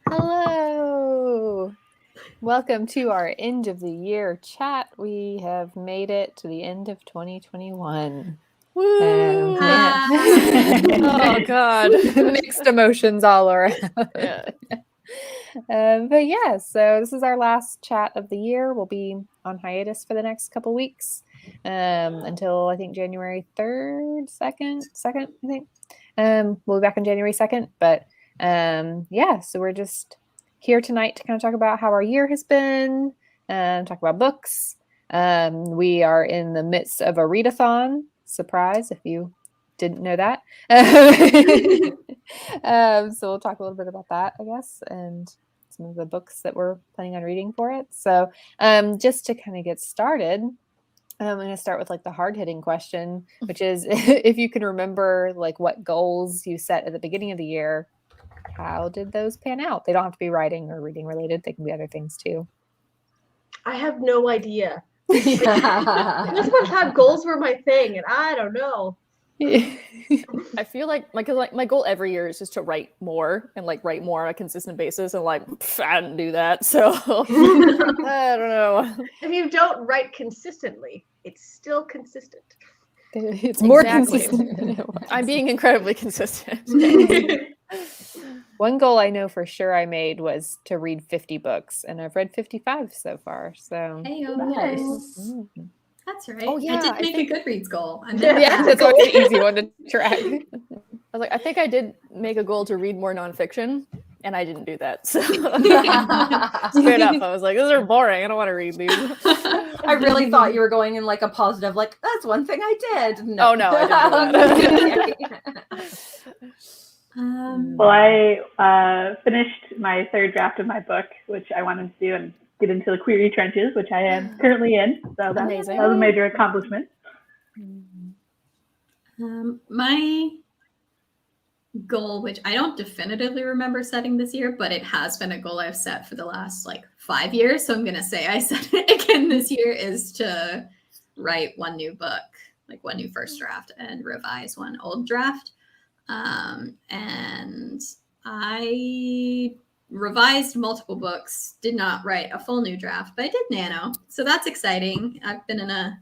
Hello! Welcome to our end of the year chat. We have made it to the end of 2021. Woo! Oh God, mixed emotions all around. Yeah. But yeah, so this is our last chat of the year. We'll be on hiatus for the next couple weeks until I think January 3rd, 2nd, I think. We'll be back on January 2nd. But yeah, so we're just here tonight to kind of talk about how our year has been, talk about books. We are in the midst of a readathon. Surprise if you didn't know that. So we'll talk a little bit about that, I guess, and some of the books that we're planning on reading for it. So just to kind of get started, I'm going to start with like the hard-hitting question, which is if you can remember like what goals you set at the beginning of the year, how did those pan out? They don't have to be writing or reading related. They can be other things too. I have no idea. This one time goals were my thing, and I don't know. I feel like my goal every year is just to write more and like write more on a consistent basis, and like I didn't do that, so I don't know. If you don't write consistently, it's still consistent. It's more Exactly. consistent than it was. I'm being incredibly consistent. One goal I know for sure I made was to read 50 books, and I've read 55 so far. So Hey, Nice. Mhm. That's right. Oh, yeah, I I did make a Goodreads goal. I Yeah. Yeah, that's always an easy one to track. I was like, I think I did make a goal to read more nonfiction, and I didn't do that. So straight up, I was like, "These are boring. I don't want to read these." I really thought you were going in like a positive, like that's one thing I did. No. Oh no, I didn't do that. Well, I finished my third draft of my book, which I wanted to do and get into the query trenches, which I am currently in. So that was a major accomplishment. My goal, which I don't definitively remember setting this year, but it has been a goal I've set for the last like 5 years. So I'm going to say I set it again this year, is to write one new book, like one new first draft, and revise one old draft. And I revised multiple books, did not write a full new draft, but I did nano. So that's exciting. I've been in a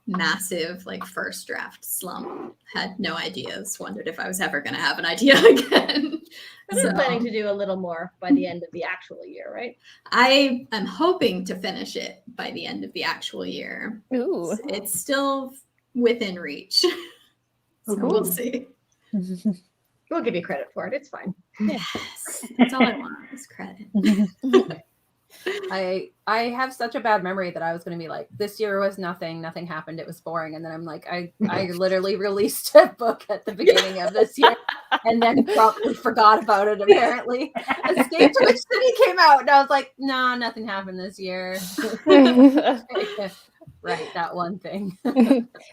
massive like first draft slump, had no ideas, wondered if I was ever going to have an idea again. But you're planning to do a little more by the end of the actual year, right? I am hoping to finish it by the end of the actual year. Ooh. It's still within reach. So we'll see. We'll give you credit for it. It's fine. Yes, that's all I want is credit. I have such a bad memory that I was going to be like, this year was nothing happened, it was boring, and then I'm like, I literally released a book at the beginning of this year and then promptly forgot about it. Apparently, Escape to Witch City came out, and I was like, nah, nothing happened this year. Right, that one thing.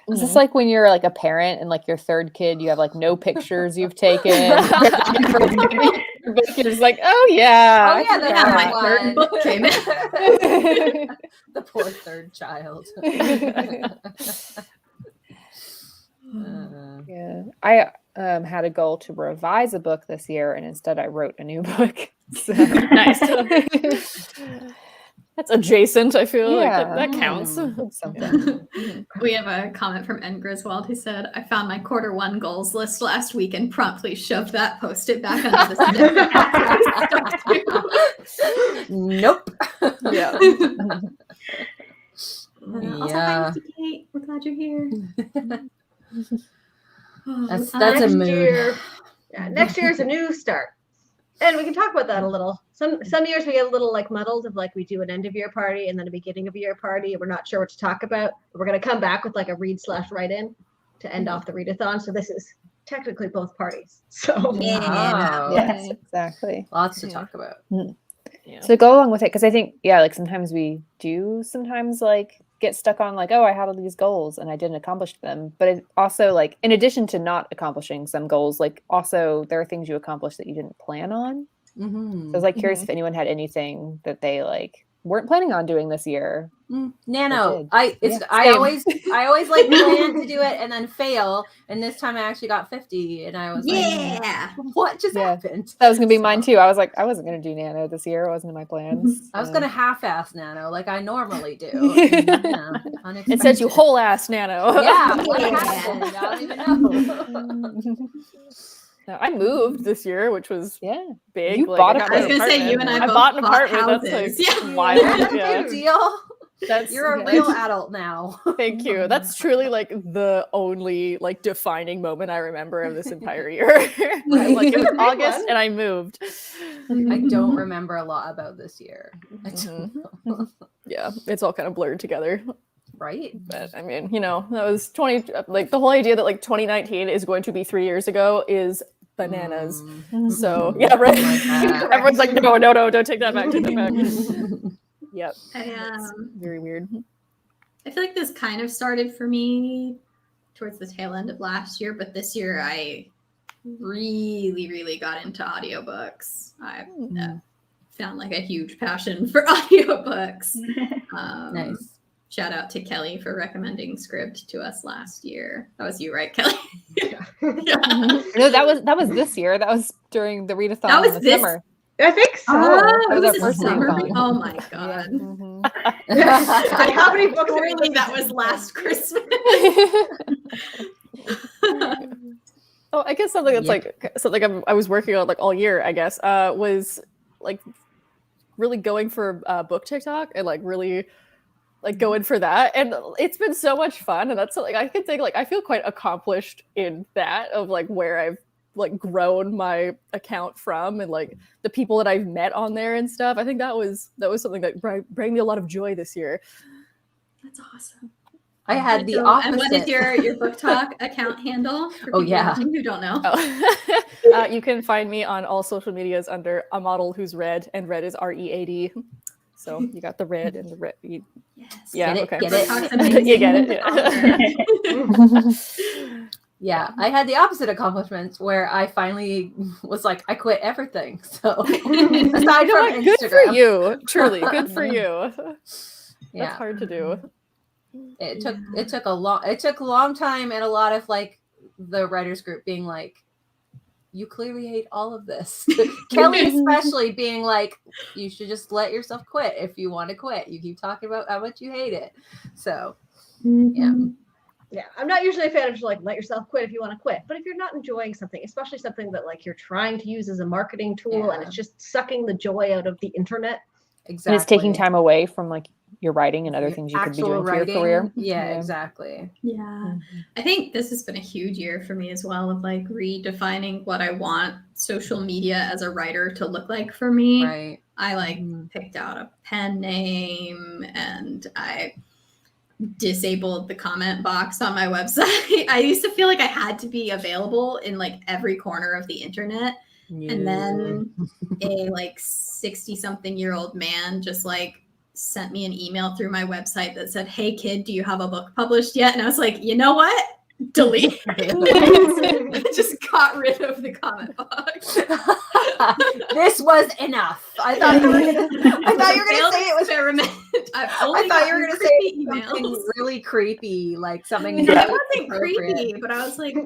Is this like when you're like a parent and like your third kid, you have like no pictures you've taken? You're just like, oh yeah. Oh yeah, Yeah, my one. third book came in. The poor third child. Yeah, I had a goal to revise a book this year, and instead I wrote a new book. So. Nice. That's adjacent. I feel like Yeah. that counts. Something. We have a comment from N. Griswold who said, I found my Q1 goals list last week and promptly shoved that post-it back under the Nope. Yeah. Also, hi, Nikki Kate. We're glad you're here. That's a Next mood. year, next year is a new start. And we can talk about that a little. Some years we get a little like muddled of like we do an end of year party and then a beginning of year party and we're not sure what to talk about. But we're going to come back with like a read/write-in to end off the readathon. So this is technically both parties. So Yeah. Yes, exactly. Lots to talk about. Yeah. So go along with it, because I think, yeah, like sometimes we do like get stuck on like, oh, I had all these goals and I didn't accomplish them. But it also like, in addition to not accomplishing some goals, like also there are things you accomplished that you didn't plan on. Mm-hmm. So I was like curious if anyone had anything that they like weren't planning on doing this year. Nano. I I always like plan to do it and then fail. And this time I actually got 50, and I was like, what just happened? That was gonna be mine too. I was like, I wasn't gonna do Nano this year. It wasn't in my plans. I was gonna half-ass Nano like I normally do. It says you whole ass Nano. Yeah, what happened? I don't even know. I moved this year, which was big. You bought a I was gonna say you and I both bought an bought apartment. houses. That's like wild. Big deal. You're a real adult now. Thank you. That's truly like the only like defining moment I remember of this entire year. Like it was August and I moved. I don't remember a lot about this year. Yeah, it's all kind of blurred together. Right. But I mean, you know, that was 20, like the whole idea that like 2019 is going to be 3 years ago is bananas. So yeah, right. Everyone's like, no, don't take that back. Take that back. Yep. Very weird. I feel like this kind of started for me towards the tail end of last year, but this year I really got into audiobooks. I found like a huge passion for audiobooks. Nice. Shout out to Kelly for recommending Scribd to us last year. That was you, right, Kelly? No, that was this year. That was during the readathon that was in the summer. I think so. Oh, was it our was first summer. readathon. Oh my god. Like, how many books? Surely that was last Christmas. Oh, I guess something that's like something I was working on like all year, I guess, was like really going for book TikTok and like really like going for that. And it's been so much fun. And that's like, I can think like, I feel quite accomplished in that of like where I've like grown my account from and like the people that I've met on there and stuff. I think that was something that brought me a lot of joy this year. That's awesome. I had the opposite. And what is your book talk account handle? For Oh yeah, who don't know. Oh. You can find me on all social medias under a model who's red, and red is READ. So you got the red and the red. Yes. Yeah. Get it, Okay. You get it. Yeah, I had the opposite accomplishments where I finally was like, I quit everything. So aside from Instagram, good for you. Truly, good for you. That's hard to do. It took a long time, and a lot of like the writers group being like, you clearly hate all of this. Kelly especially being like, you should just let yourself quit if you want to quit. You keep talking about how much you hate it. So yeah, I'm not usually a fan of just like let yourself quit if you want to quit. But if you're not enjoying something, especially something that like you're trying to use as a marketing tool and it's just sucking the joy out of the internet. Exactly. And it's taking time away from like your writing and other things you could be doing for your career. Yeah, exactly. Yeah. I think this has been a huge year for me as well of like redefining what I want social media as a writer to look like for me. Right. I like picked out a pen name and I disabled the comment box on my website. I used to feel like I had to be available in like every corner of the internet. Yeah. And then a like 60-something-year-old man just like sent me an email through my website that said, "Hey kid, do you have a book published yet?" And I was like, you know what? Delete. Just got rid of the comment box. This was enough. I thought you were gonna say it was experiment. I thought you were gonna say something really creepy, like something. No, it wasn't creepy, but I was like,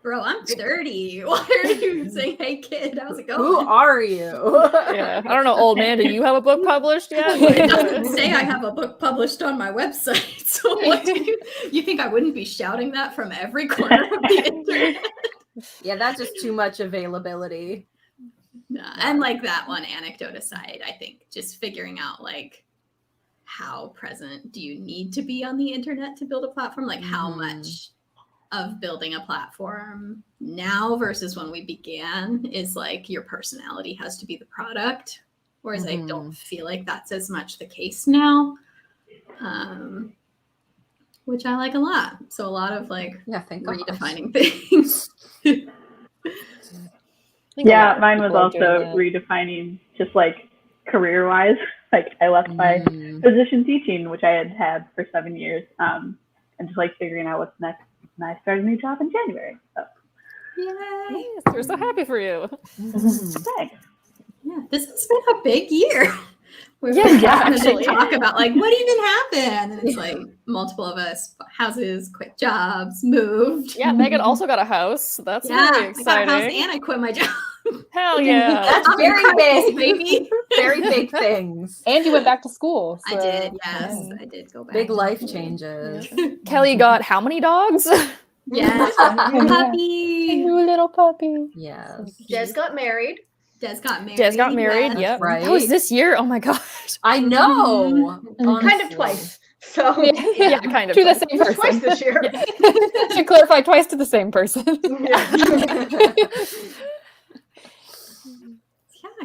bro, I'm 30. Why are you saying, "Hey kid, how's it going?" Who are you? Yeah, I don't know, old man. Do you have a book published yet? It doesn't say I have a book published on my website. So what do you think I wouldn't be shouting that from every corner of the internet? Yeah, that's just too much availability. Nah, and like that one anecdote aside, I think just figuring out like how present do you need to be on the internet to build a platform? Like how much of building a platform now versus when we began is like your personality has to be the product, whereas I don't feel like that's as much the case now, which I like a lot. So a lot of like redefining things. Yeah, mine was also redefining just like career-wise. Like I left my position teaching, which I had had for 7 years, and just like figuring out what's next. And I started a new job in January. So. Yay! We're so happy for you. Thanks. Yeah, this has been a big year. We Yeah, were having a actually. big talk about like what even happened, and it's like multiple of us bought houses, quit jobs, moved. Yeah, Megan also got a house. So that's Yeah, very I got a exciting. house and I quit my job. Hell yeah. That's I'm in very crisis, big, baby. very big things. And you went back to school. I so- did, yes, Yeah. I did go back. Big to life school. changes. Kelly got how many dogs? Yes, Yeah. puppy. New little puppy. Yes. Jez got married. Des got married. Des got married. yes. Yep. right. That was this year. Oh my gosh. I know. Kind honestly. of twice. So Yeah, kind of. To the twice. same twice person. this year. Should clarify, twice to the same person. Yeah,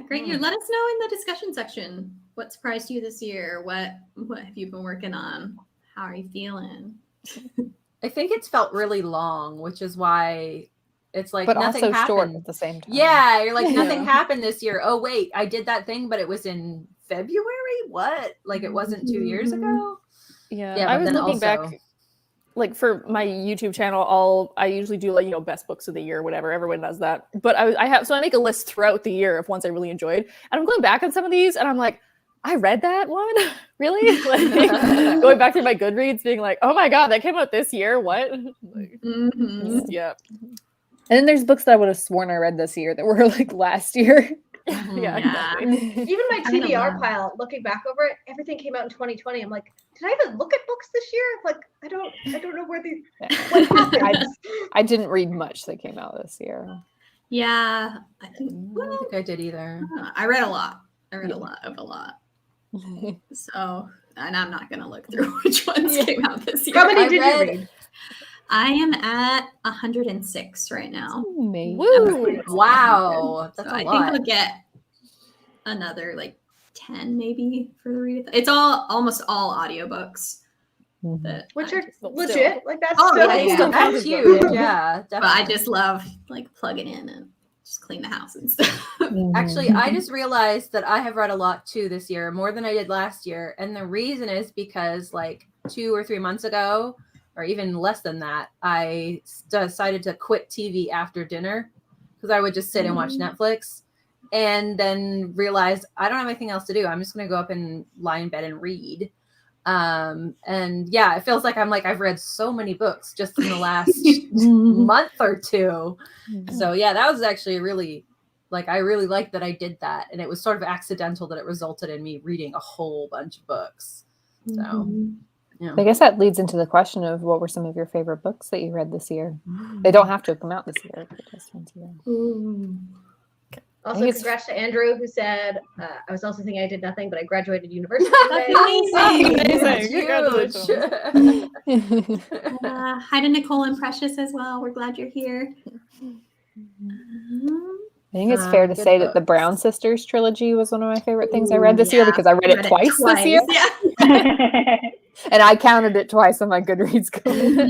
great year. Let us know in the discussion section what surprised you this year. What have you been working on? How are you feeling? I think it's felt really long, which is why it's like But nothing also short happened. at the same time. Yeah, you're like nothing Yeah. happened this year. Oh wait, I did that thing, but it was in February. What? Like it wasn't 2 years ago. Yeah. Yeah, I but was then looking also- back, like for my YouTube channel, I usually do like, best books of the year, whatever. Everyone does that. But I make a list throughout the year of ones I really enjoyed. And I'm going back on some of these and I'm like, I read that one? Really? Like, going back through my Goodreads being like, oh my God, that came out this year. What? Like, Mhm. yeah. And then there's books that I would have sworn I read this year that were like last year. Yeah, Yeah. exactly. Even my I don't TBR know. pile, looking back over it, everything came out in 2020. I'm like, did I even look at books this year? Like, I don't know where these. What happened? I didn't read much that came out this year. Yeah, I think. I don't Well, think I did either. I read a lot. I read a lot of a lot. So, and I'm not gonna look through which ones came out this year. How many I did read- you read? I am at 106 right now. Amazing. Woo! Wow, So that's I a think lot. I'll get another like 10 maybe for the read. It's almost all audiobooks. Mhm. That Which I are just- Still- legit. Like that's Oh, still yeah, yeah. yeah. That's Yeah. huge. Yeah, But I definitely. just love like plugging in and just clean the house and stuff. Mhm. Actually, I just realized that I have read a lot too this year, more than I did last year. And the reason is because like 2 or 3 months ago, or even less than that, I decided to quit TV after dinner because I would just sit and watch Netflix and then realized I don't have anything else to do. I'm just going to go up and lie in bed and read. And yeah, it feels like I've read so many books just in the last month or two. So yeah, that was actually really I really liked that I did that, and it was sort of accidental that it resulted in me reading a whole bunch of books. So yeah. I guess that leads into the question of what were some of your favorite books that you read this year? They don't have to have come out this year. But just ones you read. Also, think it's- congrats to Andrew, who said, I was also thinking I did nothing, but I graduated university today. Amazing. Huge. Congratulations. Hi to Nicole and Precious as well. We're glad you're here. I think it's fair to Good say that the books. Brown Sisters trilogy was one of my favorite things I read this year because I read it twice this year. Yeah. And I counted it twice on my Goodreads.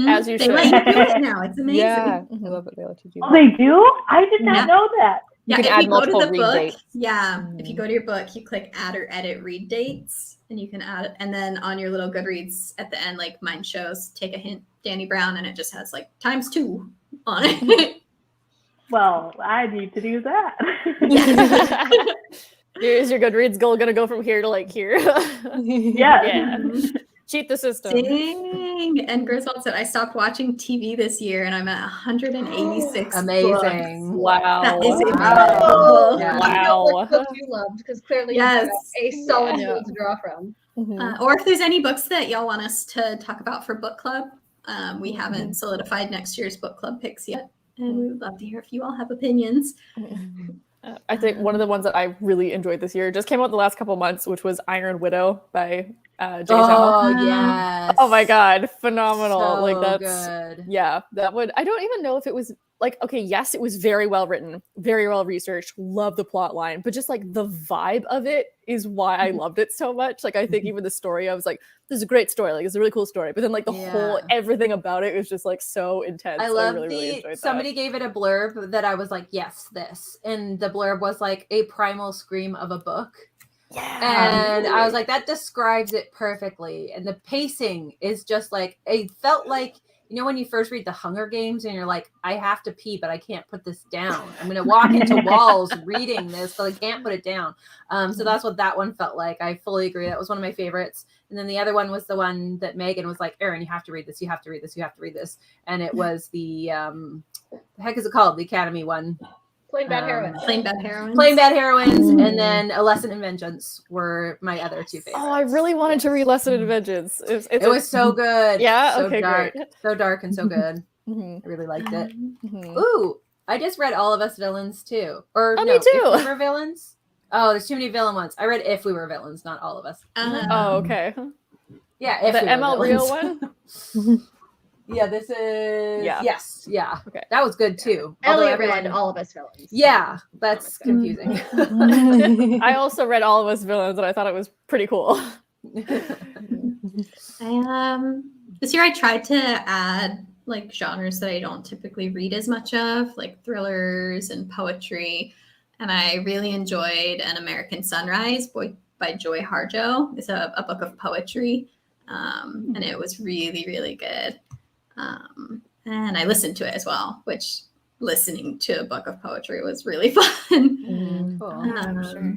As you They should. let you do it now. It's amazing. Yeah, I love it. They let you do Oh, that. they do? I did not Yeah. know that. You Yeah, can if add you go to multiple the read book, dates. yeah, if you go to your book, you click add or edit read dates, and you can add it. And then on your little Goodreads at the end, like mine shows, take a hint, Danny Brown, and it just has like ×2 on it. Well, I need to do that. Is your Goodreads goal gonna go from here to like here? Yes. Yeah. Cheat the system. Dang. And Griswold said, I stopped watching TV this year and I'm at 186 Amazing. books. Wow. That is Oh, incredible. Yeah. I know Wow. what books you loved, because clearly Yes. you have a solid Yeah. field to draw from. Or if there's any books that y'all want us to talk about for book club, we haven't solidified next year's book club picks yet. And we would love to hear if you all have opinions. I think one of the ones that I really enjoyed this year just came out the last couple months, which was Iron Widow by Zhao. Oh yes. Oh my God, phenomenal! So like that's good. yeah, that would. I don't even know if it was like okay, yes, it was very well written, very well researched. Love the plot line, but just like the vibe of it is why I loved it so much. Like I think even the story, I was like, this is a great story. Like it's a really cool story. But then like the whole Yeah. everything about it was just like so intense. I love really enjoyed somebody that. gave it a blurb that I was like, yes, this. And the blurb was like a primal scream of a book. And I was like, that describes it perfectly. And the pacing is just like, it felt like, you know when you first read The Hunger Games and you're like, I have to pee, but I can't put this down. I'm going to walk into walls reading this, but I can't put it down. So that's what that one felt like. I fully agree. That was one of my favorites. And then the other one was the one that Megan was like, Erin, you have to read this. You have to read this. You have to read this. And it was the heck is it called? The Academy one. Plain Bad Heroines. Plain Bad Heroines. Plain Bad Heroines, and then A Lesson in Vengeance were my other two favorites. Oh, I really wanted to read Lesson in Vengeance. It was so good. Yeah? So Okay, dark. great. So dark and so good. Mhm. I really liked it. Mhm. Ooh, I just read All of Us Villains too. Or Oh, no, me too. If We Were Villains. Oh, there's too many villain ones. I read If We Were Villains, not All of Us. Oh, okay. Yeah, If The We Were ML Rio Villains. one? Yeah, this is Yeah. yes, yeah. Okay. That was good too. Although Ellie read All of Us Villains. Yeah, that's confusing. I also read All of Us Villains, and I thought it was pretty cool. This year I tried to add like genres that I don't typically read as much of, like thrillers and poetry. And I really enjoyed An American Sunrise by Joy Harjo. It's a book of poetry. And it was really, really good. And I listened to it as well, which listening to a book of poetry was really fun. Cool. Sure.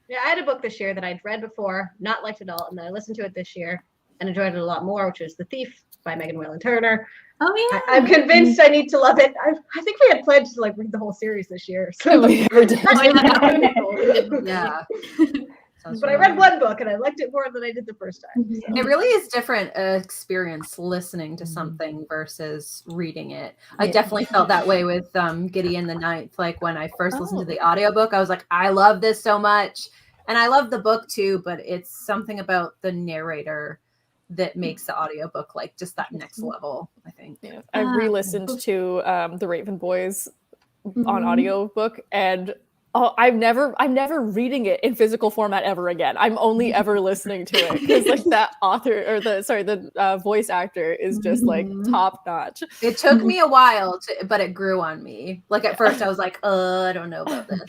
Yeah, I had a book this year that I'd read before, not liked at all, and then I listened to it this year and enjoyed it a lot more, which is The Thief by Megan Whalen Turner. Oh yeah. I'm convinced I need to love it. I think we had pledged to like read the whole series this year. So, We never did. Yeah. Sounds but I read one book and I liked it more than I did the first time. So. It really is different experience listening to something versus reading it. I definitely felt that way with Gideon the Ninth. Like when I first listened to the audiobook, I was like, I love this so much. And I love the book too, but it's something about the narrator that makes the audiobook like just that next level, I think. Yeah. I re-listened to The Raven Boys on audiobook, and I'm never reading it in physical format ever again. I'm only ever listening to it because like that author or the voice actor is just like top notch. It took me a while but it grew on me. Like at first I was like, I don't know about this.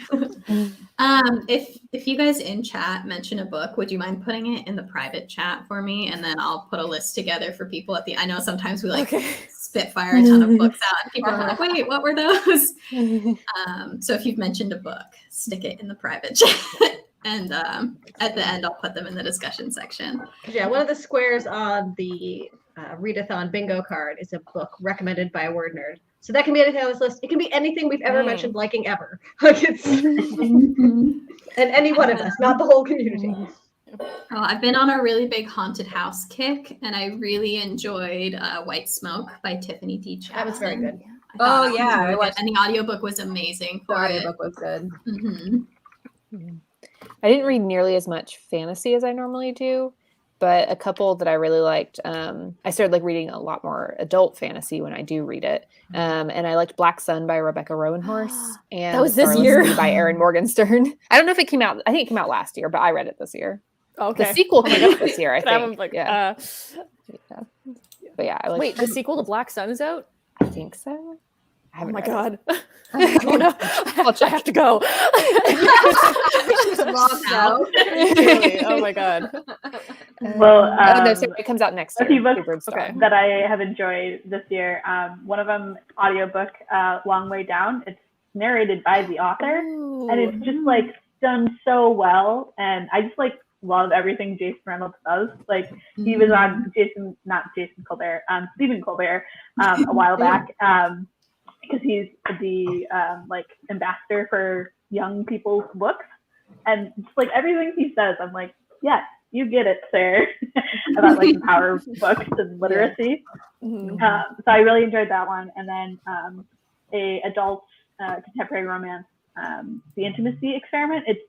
If you guys in chat mention a book, would you mind putting it in the private chat for me? And then I'll put a list together for people at the, I know sometimes we like spitfire a ton of books out and people are like, wait, what were those? So if you've mentioned a book, stick it in the private chat. And at the end, I'll put them in the discussion section. Yeah, one of the squares on the readathon bingo card is a book recommended by a word nerd. So that can be anything on this list. It can be anything we've ever mentioned liking ever. Like it's and any one of us, not the whole community. Oh, I've been on a really big haunted house kick, and I really enjoyed White Smoke by Tiffany D. That was very good. Oh yeah, I watched, and the audiobook was amazing. The audiobook was good. I didn't read nearly as much fantasy as I normally do, but a couple that I really liked. I started like reading a lot more adult fantasy when I do read it. And I liked Black Sun by Rebecca Roanhorse. And That was this Starless year? City by Erin Morgenstern. I don't know if it came out. I think it came out last year, but I read it this year. Okay. The sequel came out this year, I I'm think. like, Yeah. But yeah, I like. wait, the sequel to Black Sun is out? I think so. I Oh haven't my read it. god. Oh, no. I have to go. Really? Oh my god. Well, oh, no, sorry, it comes out next a year. few books Hibbert Star. that I have enjoyed this year. One of them, audiobook, Long Way Down. It's narrated by the author, and it's just like done so well. And I just like love everything Jason Reynolds does. Like he was on Stephen Colbert a while back because he's the like ambassador for young people's books, and just like everything he says, I'm like, yes, you get it, sir. About like the power of books and literacy. So I really enjoyed that one. And then a adult contemporary romance, The Intimacy Experiment. It's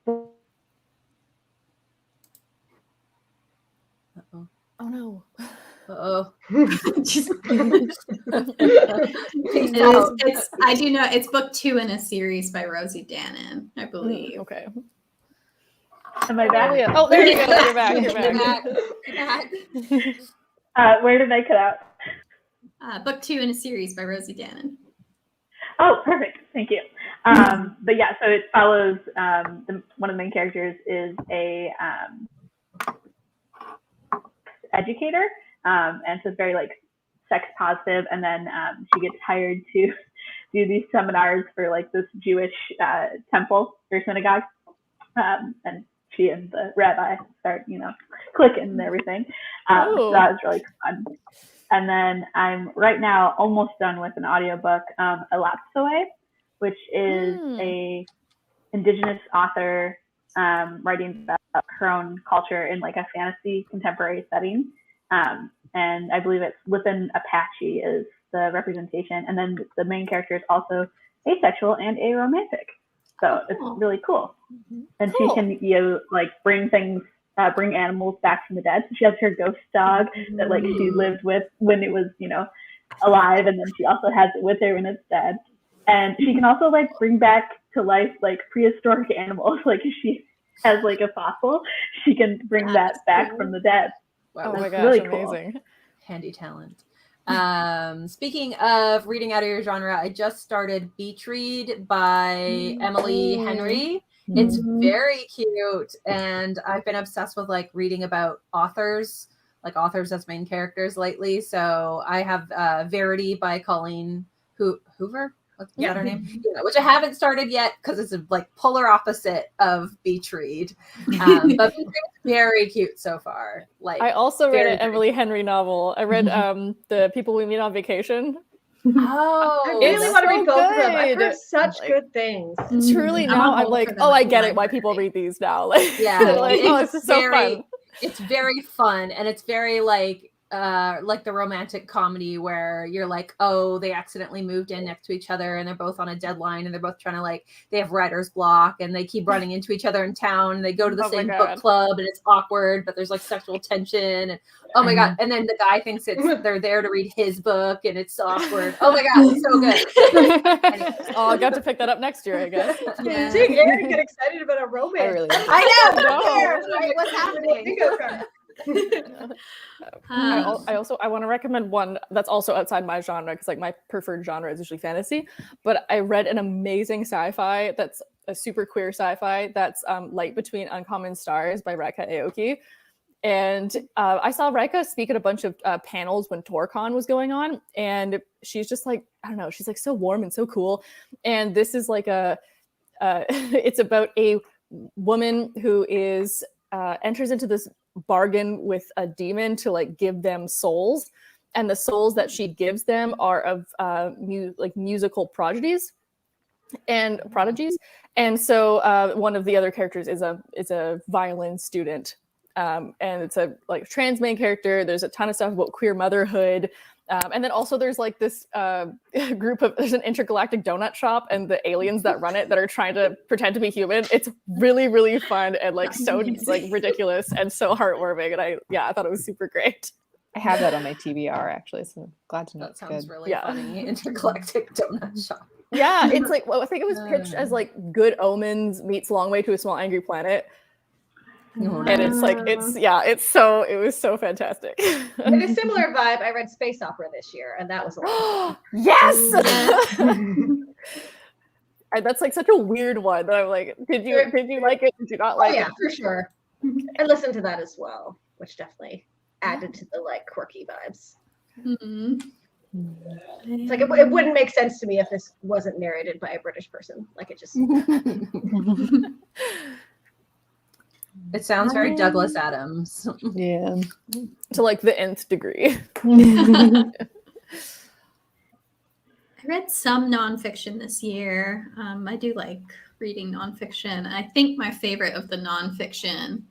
Oh no. I do know it's book 2 in a series by Rosie Danan, I believe. Okay. am I back? Oh, yeah. Oh, there you go. You're back. You're back. Where did I cut out? Book 2 in a series by Rosie Danan. Oh, perfect. Thank you. But yeah, so it follows one of the main characters is a educator, and so it's very like sex positive, and then she gets hired to do these seminars for like this Jewish temple or synagogue, and she and the rabbi start, clicking and everything. So that was really fun. And then I'm right now almost done with an audiobook, Elapsed Away, which is a Indigenous author writing about her own culture in like a fantasy contemporary setting. And I believe it's within Apache is the representation. And then the main character is also asexual and aromantic. So it's really cool. And she can bring animals back from the dead. So she has her ghost dog that like she lived with when it was, alive, and then she also has it with her when it's dead. And she can also like bring back to life like prehistoric animals. Like if she has like a fossil, she can bring that back from the dead. Wow, oh my gosh, really amazing. Cool. Handy talent. Speaking of reading out of your genre, I just started Beach Read by Emily Henry. It's very cute, and I've been obsessed with like reading about authors as main characters lately. So I have Verity by Colleen Hoover. What's that her name? Yeah, which I haven't started yet because it's a like polar opposite of Beach Read. But it's very cute so far. Like I also read an Emily Henry novel. I read The People We Meet on Vacation. Oh, I really want to read both of them. I've heard such good things. Truly, now I'm like, I get it. Why people read these now? Like, it's it's so fun. It's very fun, and it's very like the romantic comedy where you're like, oh, they accidentally moved in next to each other and they're both on a deadline and they're both trying to like, they have writer's block and they keep running into each other in town and they go to the same book club and it's awkward, but there's like sexual tension and oh my god, and then the guy thinks they're there to read his book and it's awkward. Oh my god, it's so good. I'll get to pick that up next year, I guess. Yeah. Seeing Erin get excited about a romance. I know. What's happening? I want to recommend one that's also outside my genre because like my preferred genre is usually fantasy, but I read an amazing sci-fi that's a super queer sci-fi that's Light Between Uncommon Stars by Raka Aoki. And I saw Raka speak at a bunch of panels when TorCon was going on, and she's just like, I don't know, she's like so warm and so cool. And this is like it's about a woman who is enters into this bargain with a demon to like give them souls, and the souls that she gives them are of musical prodigies. And so one of the other characters is a violin student, and it's a like trans main character. There's a ton of stuff about queer motherhood. And then also there's like this there's an intergalactic donut shop and the aliens that run it that are trying to pretend to be human. It's really, really fun and like so like ridiculous and so heartwarming. And I thought it was super great. I have that on my TBR actually, so I'm glad to know that it's sounds good. really funny. Intergalactic donut shop. Yeah, it's like, well, I think it was pitched as like Good Omens meets Long Way to a Small Angry Planet. And it's like it was so fantastic. In a similar vibe, I read space opera this year, and that was a lot. Yes. And that's like such a weird one that I'm like, did you like it? Did you not like it? Yeah, for sure. I listened to that as well, which definitely added to the like quirky vibes. Mm-hmm. It's like it wouldn't make sense to me if this wasn't narrated by a British person. Like it just. It sounds very Douglas Adams. Yeah. To like the nth degree. I read some nonfiction this year. I do like reading nonfiction. I think my favorite of the nonfiction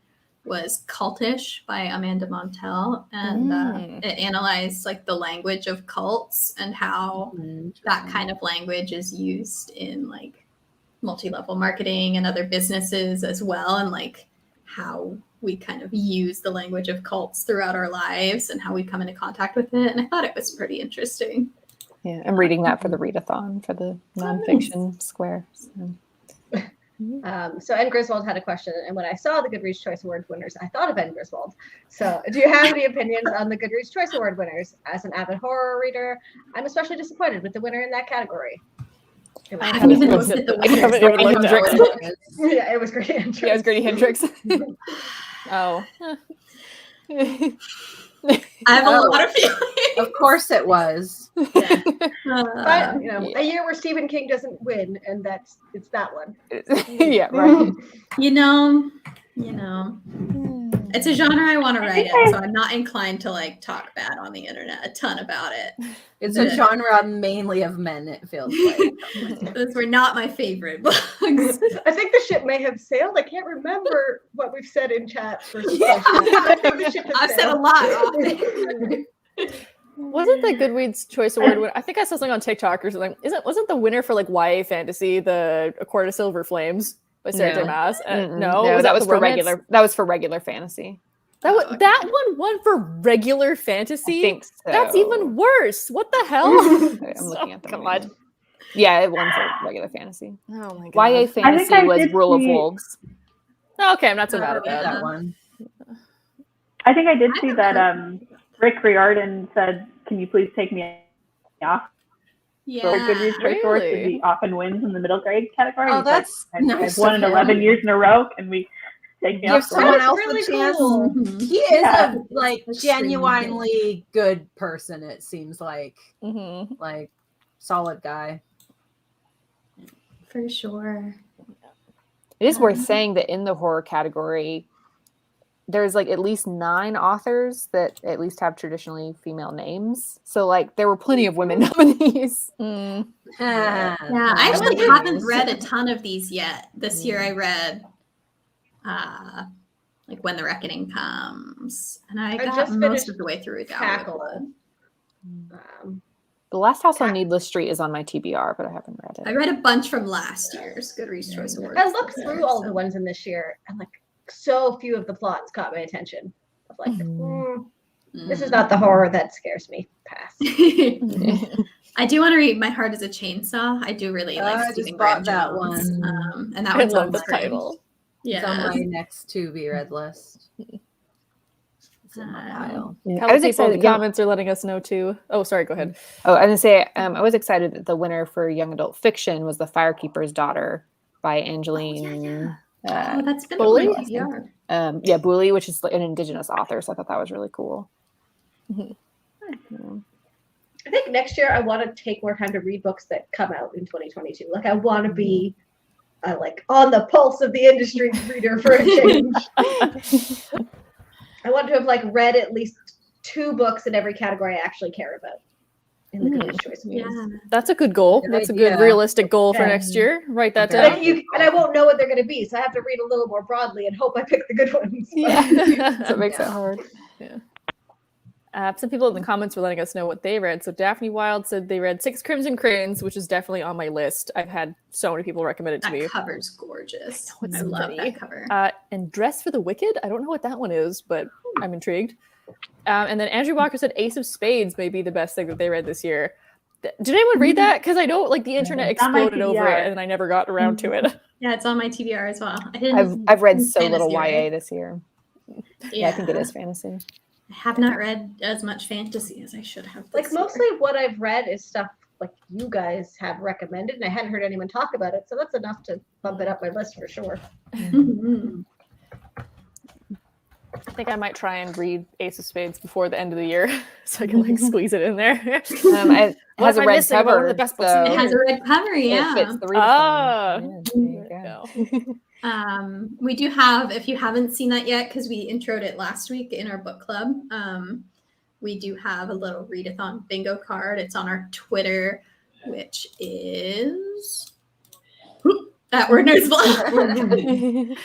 was Cultish by Amanda Montel. And it analyzed like the language of cults and how that kind of language is used in like multi-level marketing and other businesses as well. And like how we kind of use the language of cults throughout our lives and how we come into contact with it. And I thought it was pretty interesting. Yeah, I'm reading that for the readathon for the nonfiction square. So N. Griswold had a question, and when I saw the Goodreads Choice Award winners, I thought of N. Griswold. So do you have any opinions on the Goodreads Choice Award winners? As an avid horror reader, I'm especially disappointed with the winner in that category. I haven't even looked at the winners. Yeah, it was Grady Hendrix. Yeah, it was Grady Hendrix. Oh. I have a lot of feelings. Of course it was. Yeah. But a year where Stephen King doesn't win, and it's that one. Yeah, right. You know, it's a genre I want to write in, so I'm not inclined to like talk bad on the internet a ton about it. It's a genre mainly of men, it feels like. Those were not my favorite books. I think the ship may have sailed. I can't remember what we've said in chat. Yeah. I've said a lot. Wasn't the Goodreads Choice Award winner? I think I saw something on TikTok or something. Wasn't the winner for like YA fantasy the A Court of Silver Flames by Sarah J. Maas? No, that was for regular. That was for regular fantasy. That one won for regular fantasy. I think so. That's even worse. What the hell? I'm looking at the God. Yeah, it won for regular fantasy. Oh my god. YA fantasy was Rule of Wolves. Oh, okay, I'm not so mad at that one. I think I did see that Rick Riordan said, "Can you please take me off?" Yeah. For Goodreads Choice Awards, because he often wins in the middle grade category. Oh, that's nice. I've won in 11 years in a row, and we take me give off. someone else really a chance. cool. He is a genuinely good person. It seems like solid guy. For sure. It is worth saying that in the horror category, there's like at least 9 authors that at least have traditionally female names. So like there were plenty of women nominees. Yeah, I actually haven't read a ton of these yet. This year I read like When the Reckoning Comes, and I got just most of the way through Cackle. The Last House on Needless Street is on my TBR, but I haven't read it. I read a bunch from last year's Goodreads Choice Awards. I looked through all the ones in this year, and like so few of the plots caught my attention. I was like, this is not the horror that scares me. Pass. I do want to read My Heart is a Chainsaw. I do really like Stephen Graham that Jones. one. And that I one's love on the screen. title. It's on my next to be read list. It's in my pile. I was excited. The comments are letting us know too. Oh, sorry. Go ahead. Oh, I was gonna say I was excited that the winner for young adult fiction was The Firekeeper's Daughter by Angeline. That's been Bully? on my TBR. Bully, which is an indigenous author, so I thought that was really cool. I think next year I want to take more time to read books that come out in 2022. Like I want to be like on the pulse of the industry reader for a change. I want to have like read at least 2 books in every category I actually care about in the Goodreads Choice Awards. Yeah. That's a good goal. That's a good realistic goal for next year. Write that down. And I won't know what they're going to be, so I have to read a little more broadly and hope I pick the good ones. Yeah, so it makes it hard. Yeah. Some people in the comments were letting us know what they read. So Daphne Wild said they read 6 Crimson Cranes, which is definitely on my list. I've had so many people recommend it to me. That cover's gorgeous. It's I love pretty. that cover. And Dress for the Wicked. I don't know what that one is, but I'm intrigued. And then Andrew Walker said Ace of Spades may be the best thing that they read this year. Did anyone read that? Because I know like the internet exploded over it, and I never got around to it. Yeah, it's on my TBR as well. I've read so little YA this year. Yeah, I think it is fantasy. I have not read as much fantasy as I should have. Like mostly what I've read is stuff like you guys have recommended, and I hadn't heard anyone talk about it, so that's enough to bump it up my list for sure. Mm-hmm. I think I might try and read Ace of Spades before the end of the year, so I can like squeeze it in there. It has a red cover. One of the best books so It has a red cover, yeah. It fits the We do have, if you haven't seen that yet, because we introed it last week in our book club, we do have a little readathon bingo card. It's on our Twitter, which is at Word Nerds Blog.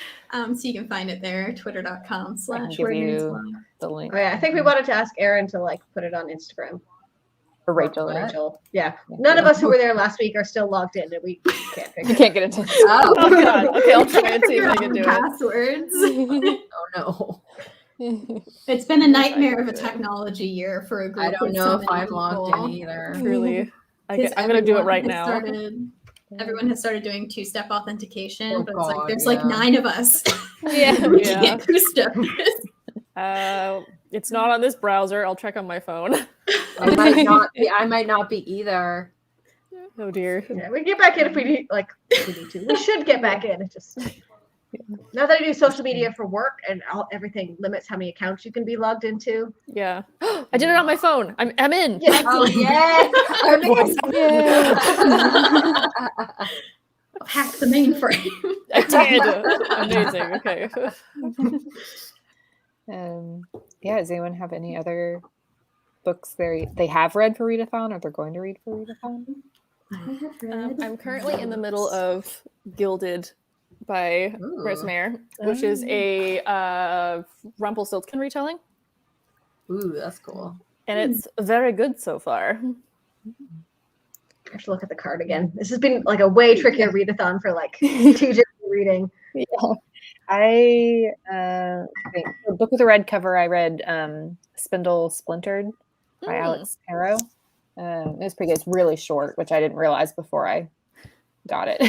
So you can find it there, twitter.com/wordnerdsblog. The link. Oh, yeah, I think we wanted to ask Erin to like put it on Instagram. For Rachel. Rachel. Yeah. None of us who were there last week are still logged in, and we can't figure You can't get into it. Oh god. Okay, I'll try and see if I can do it. Passwords. Oh no. It's been a nightmare of a technology year for a group. I don't with know so if I'm many logged people. in either. Really. I'm Because gonna do it right everyone now. has Everyone has started doing 2-step authentication, Oh, but it's like God, there's like 9 of us. Yeah. We Yeah. can't 2-step. It's not on this browser. I'll check on my phone. I might not be either. Oh dear. Yeah, we can get back in if we need, like, we need to. We should get back in. It just Now that I do social media for work and everything limits how many accounts you can be logged into. Yeah. I did it on my phone. I'm in. Yeah. Oh yes. I'll hack the mainframe. I did. Amazing. Okay. Yeah, does anyone have any other books they have read for readathon or they're going to read for readathon? I'm currently in the middle of Gilded by Resmare, which is a Rumpelstiltskin retelling. Ooh, that's cool. And it's very good so far. I have to look at the card again. This has been like a way trickier readathon for like 2 different reading. Yeah. I the book with a red cover. I read Spindle Splintered by Alex Harjo. It was pretty good. It's really short, which I didn't realize before I got it.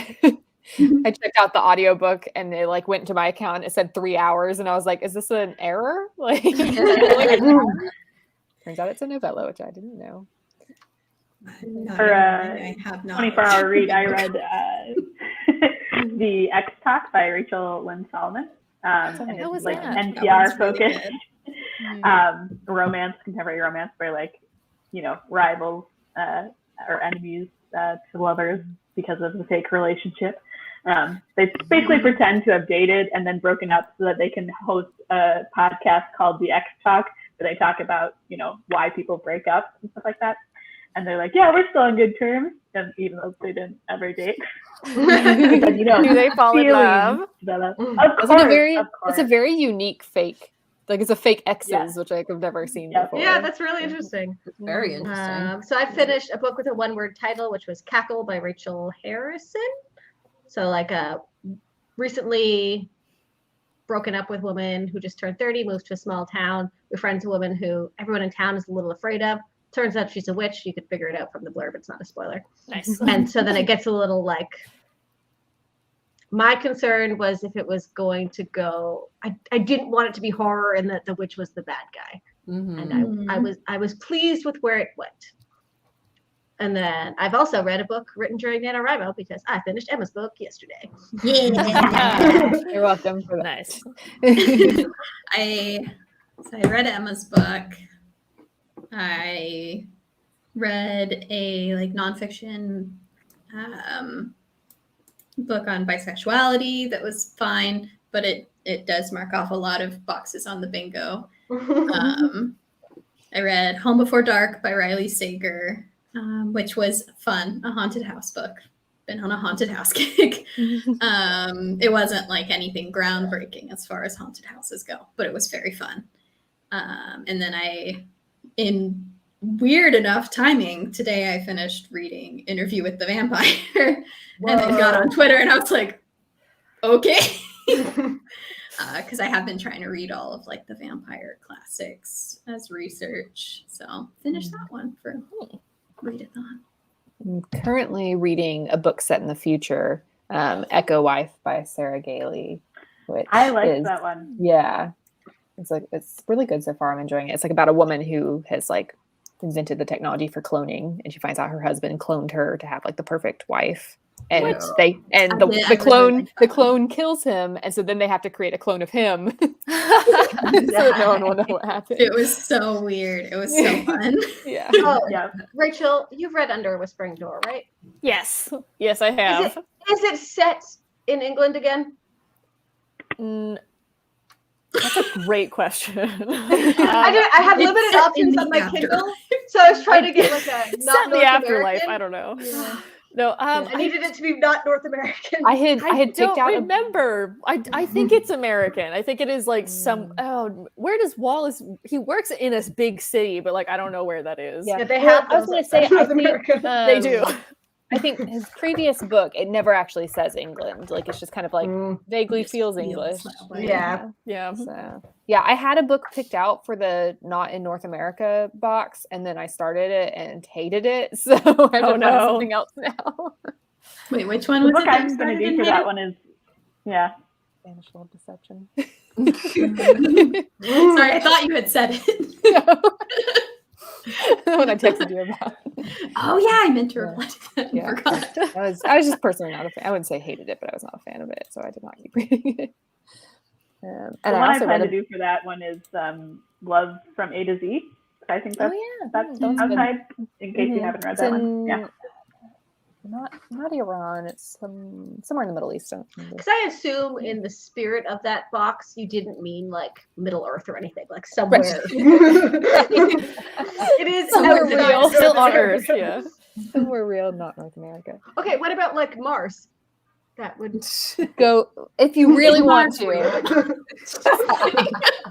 I checked out the audiobook and it like went to my account. It said 3 hours, and I was like, "Is this an error?" Like, turns out it's a novella, which I didn't know. For a 24-hour read, I read The X Talk by Rachel Lynn Solomon. And it's like NPR focused romance, contemporary romance, where like, you know, rivals or enemies to lovers because of the fake relationship. They basically pretend to have dated and then broken up so that they can host a podcast called The X Talk, where they talk about, you know, why people break up and stuff like that. And they're like, yeah, we're still on good terms, and even though they didn't ever date. But, you know, do they fall in love? It's a very unique fake. Like it's a fake exes, which I've never seen before. Yeah, that's really interesting. It's very interesting. So I finished a book with a one-word title, which was Cackle by Rachel Harrison. So like a recently broken up with woman who just turned 30, moves to a small town, befriends a woman who everyone in town is a little afraid of. Turns out she's a witch. You could figure it out from the blurb. It's not a spoiler. Nice. And so then it gets a little like, my concern was if it was going to go, I didn't want it to be horror and that the witch was the bad guy. And I was pleased with where it went. And then I've also read a book written during NaNoWriMo because I finished Emma's book yesterday. Yeah. You're welcome for that. Nice. I read Emma's book. I read a like nonfiction book on bisexuality that was fine, but it does mark off a lot of boxes on the bingo. I read Home Before Dark by Riley Sager, which was fun, a haunted house book. Been on a haunted house kick. It wasn't like anything groundbreaking as far as haunted houses go, but it was very fun. And then in weird enough timing, today I finished reading Interview with the Vampire and then got on Twitter and I was like, okay. Because I have been trying to read all of like the vampire classics as research. So finished that one for readathon. I'm currently reading a book set in the future, Echo Wife by Sarah Gailey. Which I like that one. Yeah. It's really good so far. I'm enjoying it. It's like about a woman who has like invented the technology for cloning, and she finds out her husband cloned her to have like the perfect wife. And the clone kills him, and so then they have to create a clone of him. So that no one will know what happened. It was so weird. It was so fun. Yeah. Yeah. Rachel, you've read Under a Whispering Door, right? Yes, I have. Is it set in England again? That's a great question. I have limited options on my Kindle, so I was trying to get like a not set in the afterlife. American. I don't know. Yeah. No, I needed it to be not North American. I had picked out. Remember, I think it's American. I think it is like some. Oh, where does Wallace? He works in a big city, but like I don't know where that is. Yeah, they have. I was going to say, North America. They do. I think his previous book, it never actually says England. Like it's just kind of like vaguely feels English. Yeah. So, yeah, I had a book picked out for the Not in North America box, and then I started it and hated it. So I have to find something else now. Wait, which one was the it? book I'm going to do for that one is, Spanish Love Deception. Sorry, I thought you had said it. The one I texted you about. Oh yeah, I meant to reply to that. Yeah. Forgot. I was just personally not a fan. I wouldn't say hated it, but I was not a fan of it, so I did not keep reading it. And The I one I also plan read to do for that one is Love from A to Z. I think that's that one's good. outside, in case you haven't read It's that one. Yeah. Not Iran. It's somewhere in the Middle East. Because I assume in the spirit of that box, you didn't mean like Middle Earth or anything, like somewhere. It is Somewhere outside real. North Still on America. Earth, yeah. Somewhere real, not North America. Okay, what about like Mars? That would Go if you really want to. to.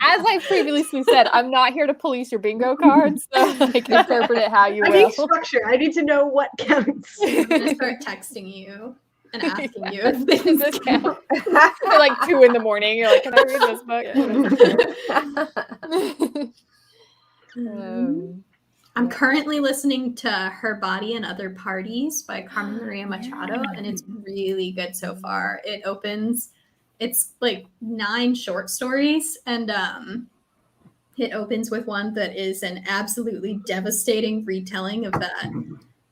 As I previously said, I'm not here to police your bingo cards, so like interpret it how you I will. need structure. I need to know what counts. I'm gonna start texting you and asking you if Does things this count. count? At like 2 a.m, you're like, can I read this book? I'm currently listening to Her Body and Other Parties by Carmen Maria Machado, and it's really good so far. It's like 9 short stories, and it opens with one that is an absolutely devastating retelling of that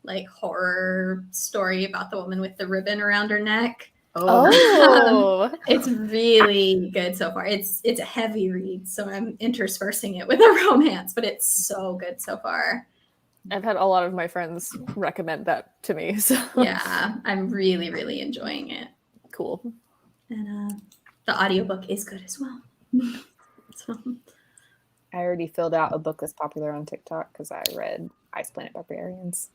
like horror story about the woman with the ribbon around her neck. Oh. It's really good so far. It's a heavy read, so I'm interspersing it with a romance, but it's so good so far. I've had a lot of my friends recommend that to me. So Yeah, I'm really, really enjoying it. cool. And the audiobook is good as well. So I already filled out a book that's popular on TikTok because I read Ice Planet Barbarians.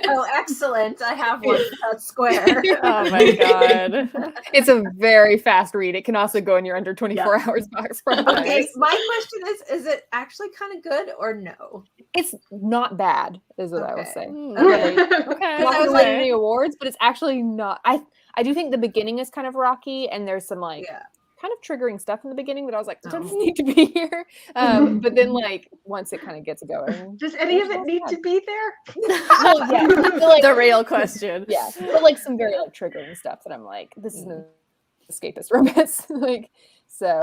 Oh, excellent. I have one that's square. Oh my god. It's a very fast read. It can also go in your under 24 hours box. Probably. Okay, my question is it actually kind of good or no? It's not bad, is what I will Okay. say. Okay. It's not gonna win any awards, but it's actually not. I do think the beginning is kind of rocky, and there's some like kind of triggering stuff in the beginning that I was like, doesn't need to be here. But then like once it kind of gets going, Does any of it need to be there? well, yeah, so, like, The real question. yeah, but like some very like triggering stuff that I'm like, this is an escapist romance, like so.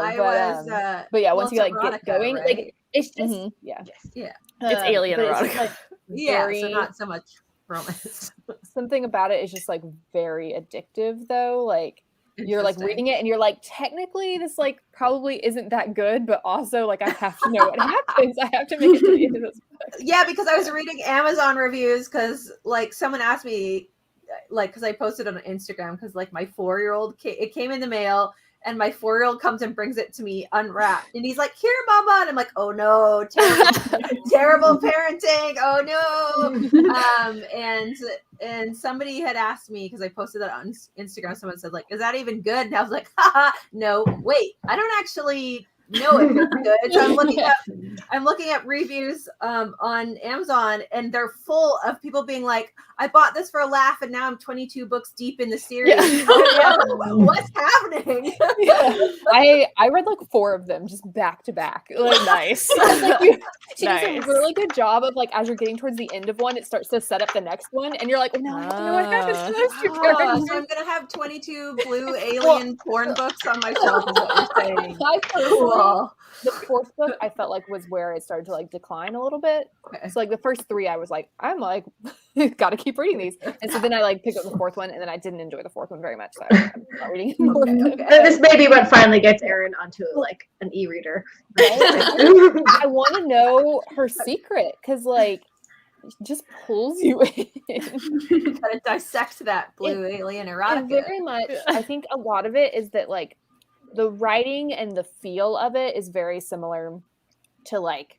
But yeah, once you like get going, right? like it's just Yeah. It's alien but it's erotica. just, like, Yeah, very, so not so much romance. something about it is just like very addictive though, like you're like reading it and you're like, technically this like probably isn't that good, but also like I have to know what happens. I have to make it to the end of this book. Yeah, because I was reading Amazon reviews because like someone asked me, like, because I posted on Instagram because like my 4-year-old it came in the mail and my 4-year-old comes and brings it to me unwrapped and he's like, here mama, and I'm like, oh no, terrible parenting, oh no. And somebody had asked me because I posted that on Instagram, someone said like, is that even good? And I was like, haha, no, wait, I don't actually know if it's good. So I'm looking at reviews on Amazon and they're full of people being like, I bought this for a laugh and now I'm 22 books deep in the series. What's happening? I read like 4 of them just back to back. Like Nice. She does a really good job of like as you're getting towards the end of one, it starts to set up the next one, and you're like, well, now I have to know what happens to those 2 characters. So I'm gonna have 22 blue alien porn books on my shelf. Is what you're saying? Cool. The 4th book I felt like was where it started to like decline a little bit. Okay. So like the first 3 I was like, I'm like gotta keep reading these, and so then I like picked up the 4th one, and then I didn't enjoy the 4th one very much, so I'm not reading anymore. This may be what finally gets Erin onto like an e-reader. I want to know her secret because like it just pulls you in. Gotta dissect that blue alien erotica. And very much, I think a lot of it is that like the writing and the feel of it is very similar to like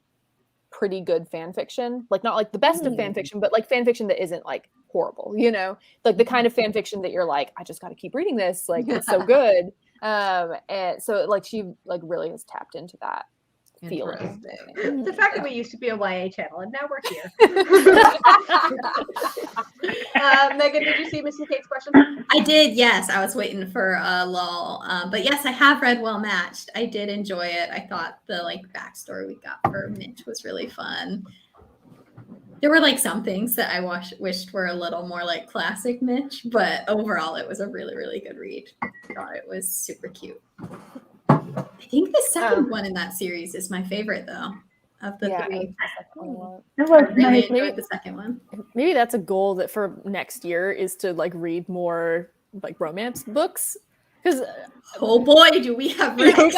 pretty good fan fiction, like not like the best of fan fiction, but like fan fiction that isn't like horrible, you know, like the kind of fan fiction that you're like, I just got to keep reading this, like it's so good. And so like she like really has tapped into that feeling. The fact that we used to be a YA channel and now we're here. Megan, did you see Missy Kate's question? I did, yes. I was waiting for a lull. But yes, I have read Well Matched. I did enjoy it. I thought the like backstory we got for Mitch was really fun. There were like some things that I wished were a little more like classic Mitch, but overall it was a really, really good read. I thought it was super cute. I think the second one in that series is my favorite though, of the 3. It was I really nice. enjoyed the second one. Maybe that's a goal that for next year is to like read more like romance books. Because Oh boy, do we have oh, risks.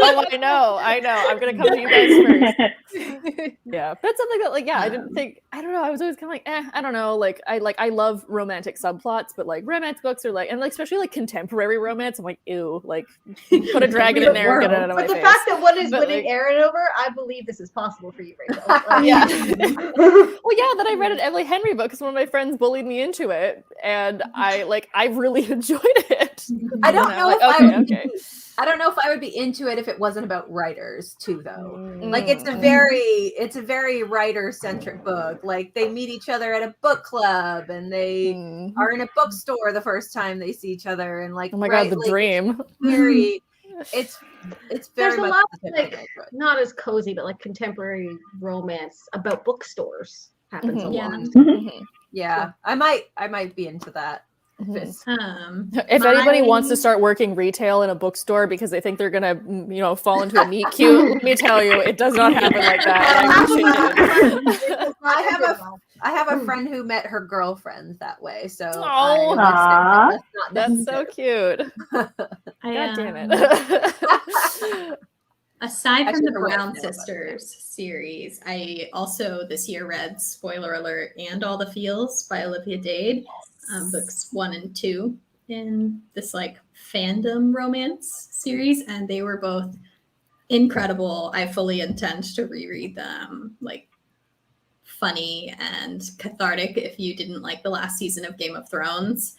I know. I'm gonna come to you guys first. Yeah, that's something that like I didn't think. I don't know. I was always kind of like, I don't know. I love romantic subplots, but like romance books are like, and like especially like contemporary romance. I'm like, ew, like put a dragon in there and get it out of my But the face. fact that one is But, winning like- Erin over, I believe this is possible for you, Rachel. Yeah. Well, yeah, then I read an Emily Henry book because one of my friends bullied me into it, and I really enjoyed it. I don't know Like, if I don't know if I would be into it if it wasn't about writers too, though. Like it's a very writer centric book. Like they meet each other at a book club and they are in a bookstore the first time they see each other, and like Oh my god, the like, dream. It's very There's a much lot the of, type of like, book. not as cozy, but like contemporary romance about bookstores happens a Mhm. lot. Mhm. Yeah, I might be into that. If anybody wants to start working retail in a bookstore because they think they're gonna, fall into a meet cute, let me tell you, it does not happen like that. I have a friend who met her girlfriend that way, so Oh, I would say that's so cute. God damn it. Aside from Actually, the her wife Brown knew about it. Sisters series, I also this year read, spoiler alert, And All the Feels by Olivia Dade, books 1 and 2 in this like fandom romance series, and they were both incredible. I fully intend to reread them. Like funny and cathartic if you didn't like the last season of Game of Thrones.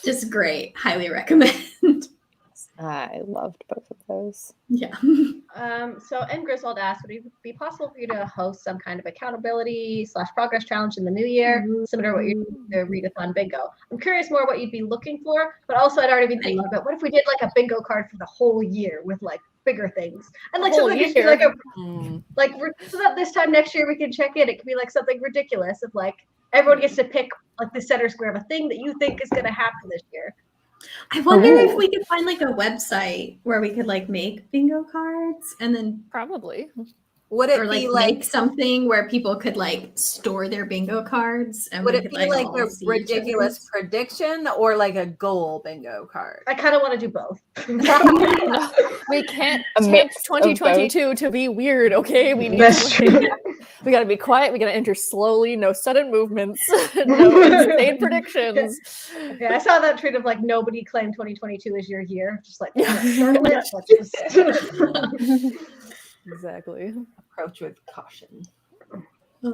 Just great. Highly recommend. I loved both of those. Yeah. So, and Griswold asked, would it be possible for you to host some kind of accountability / progress challenge in the new year, similar to what you do the readathon bingo? I'm curious more what you'd be looking for, but also I'd already been thinking about what if we did like a bingo card for the whole year with like bigger things, and like something just be like so that this time next year we can check in. It could be like something ridiculous of like everyone gets to pick like the center square of a thing that you think is going to happen this year. I wonder if we could find like a website where we could like make bingo cards and then probably would it or be like make something where people could like store their bingo cards and would we it could, be like all a see each ridiculous other's? prediction or like a goal bingo card? I kind of want to do both. No, we can't A take mix of 2022 to be weird, okay? We need That's true. We gotta be quiet. We gotta enter slowly. No sudden movements. No insane predictions. Yeah, I saw that tweet of like nobody claimed 2022 as your year. Just like Exactly. Approach with caution. So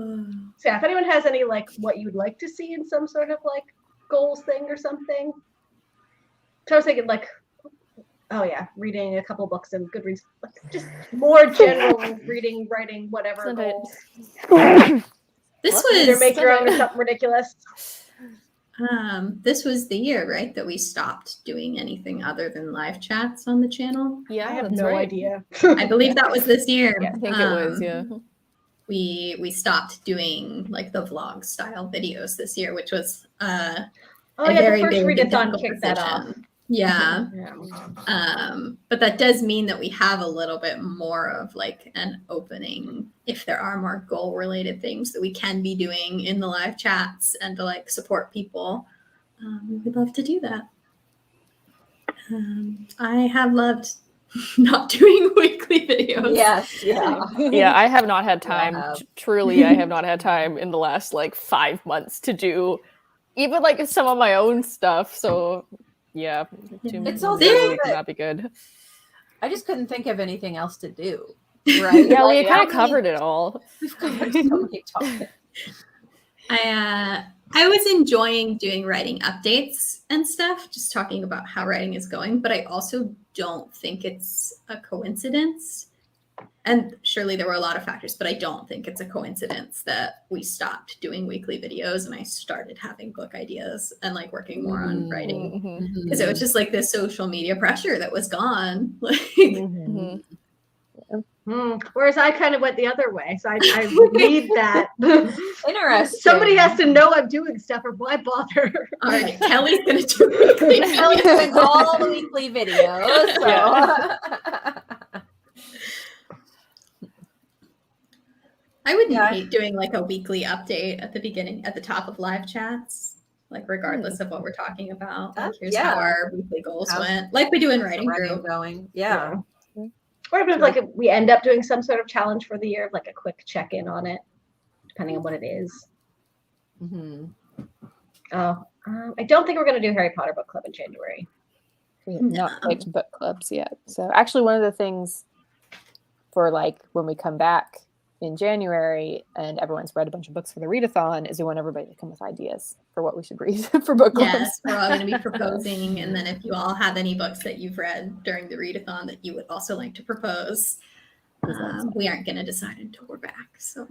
yeah, if anyone has any like what you'd like to see in some sort of like goals thing or something. So I was thinking like, oh yeah, reading a couple books and Goodreads, like just more general reading, writing, whatever Send it. goals. This Either was make your own or something ridiculous. this was the year, right, that we stopped doing anything other than live chats on the channel. Yeah, I have that's no right. idea. I believe that was this year. Yeah, I think it was. Yeah. We stopped doing like the vlog style videos this year, which was Oh a yeah, very the first big and readathon difficult kicked that off. decision. Yeah. Yeah. But that does mean that we have a little bit more of like an opening if there are more goal related things that we can be doing in the live chats and to like support people. We'd love to do that. I have loved not doing weekly videos. Yes, yeah. Yeah, I have not had time. Yeah. Truly, I have not had time in the last like 5 months to do even like some of my own stuff. So yeah, It's also days a week that- would not be good. I just couldn't think of anything else to do. Right? Yeah, we Like, kind how of many- covered it all. We've covered so many topics. I was enjoying doing writing updates and stuff, just talking about how writing is going, but I also don't think it's a coincidence. And surely there were a lot of factors, but I don't think it's a coincidence that we stopped doing weekly videos and I started having book ideas and like working more on writing. Mhm. Because it was just like this social media pressure that was gone. Like Mhm. Whereas I kind of went the other way, so I need that. Interesting. Somebody has to know I'm doing stuff, or why bother? all right, Kelly's gonna do weekly Kelly's doing all the weekly videos. So. I wouldn't hate doing like a weekly update at the beginning, at the top of live chats, like regardless of what we're talking about. Like, here's how our weekly goals went, like we do in writing group. Going, Or if like we end up doing some sort of challenge for the year, like a quick check-in on it, depending on what it is. I don't think we're going to do Harry Potter book club in January. We have not picked book clubs yet. So actually one of the things for like when we come back in January and everyone's read a bunch of books for the readathon is we want everybody to come with ideas for what we should read for book clubs. Yes, we're all going to be proposing. And then if you all have any books that you've read during the readathon that you would also like to propose, we aren't going to decide until we're back. So,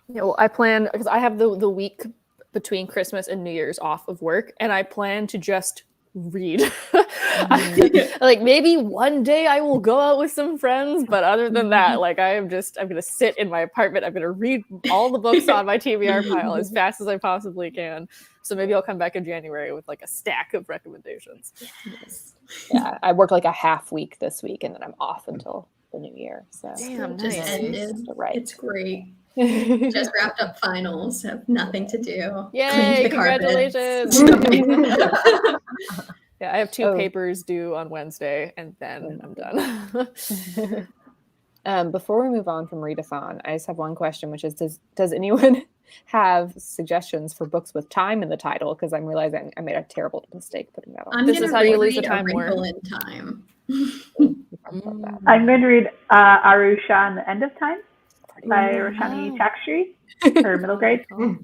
well, I plan, because I have the week between Christmas and New Year's off of work, and I plan to just read. Like maybe one day I will go out with some friends, but other than that, like I'm gonna sit in my apartment. I'm gonna read all the books on my TBR pile as fast as I possibly can. So maybe I'll come back in January with like a stack of recommendations. Yes. Yeah, I work like a half week this week, and then I'm off until the new year. So damn, just nice. ended. Right. It's great. Just wrapped up finals, have nothing to do. Yay, Cleaned the congratulations. Yeah, I have 2 papers due on Wednesday, and then I'm done. Before we move on from readathon, I just have one question, which is, does anyone have suggestions for books with time in the title? Because I'm realizing I made a terrible mistake putting that on. This is how you lose the time war. In Time. I'm going to read Arusha and the End of Time by Roshani Chakshri, her middle grade. I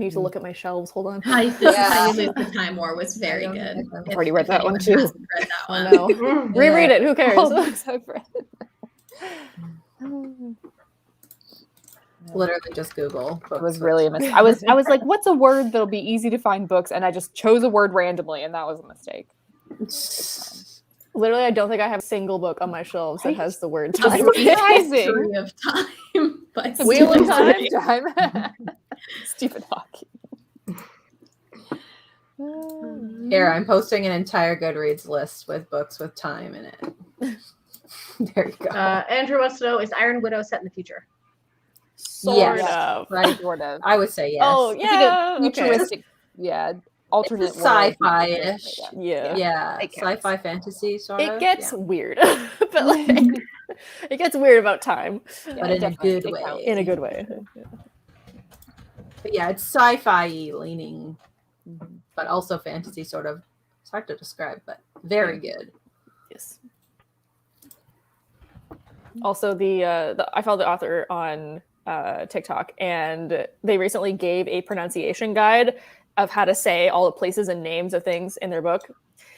need to look at my shelves. Hold on. How you lose the time war was very good. I've already read that one too. Read that one. No. Reread it. Who cares? Literally just Google. It was really a mistake. I was like, what's a word that'll be easy to find books? And I just chose a word randomly, and that was a mistake. Literally, I don't think I have a single book on my shelves that has the word time. History of Time by Wheel of Time. Stephen Hawking. Here, I'm posting an entire Goodreads list with books with time in it. There you go. Andrew wants to know, is Iron Widow set in the future? Sort of. Right? Sort of. I would say yes. Oh, yeah. Futuristic. Yeah. Alternate it's sci-fi-ish. Yeah. Sci-fi fantasy sort of. It gets weird. But like it gets weird about time. But in a good way. In a good way. But yeah, it's sci-fi leaning, but also fantasy sort of. It's hard to describe, but very good. Yes. Also, I followed the author on TikTok, and they recently gave a pronunciation guide of how to say all the places and names of things in their book.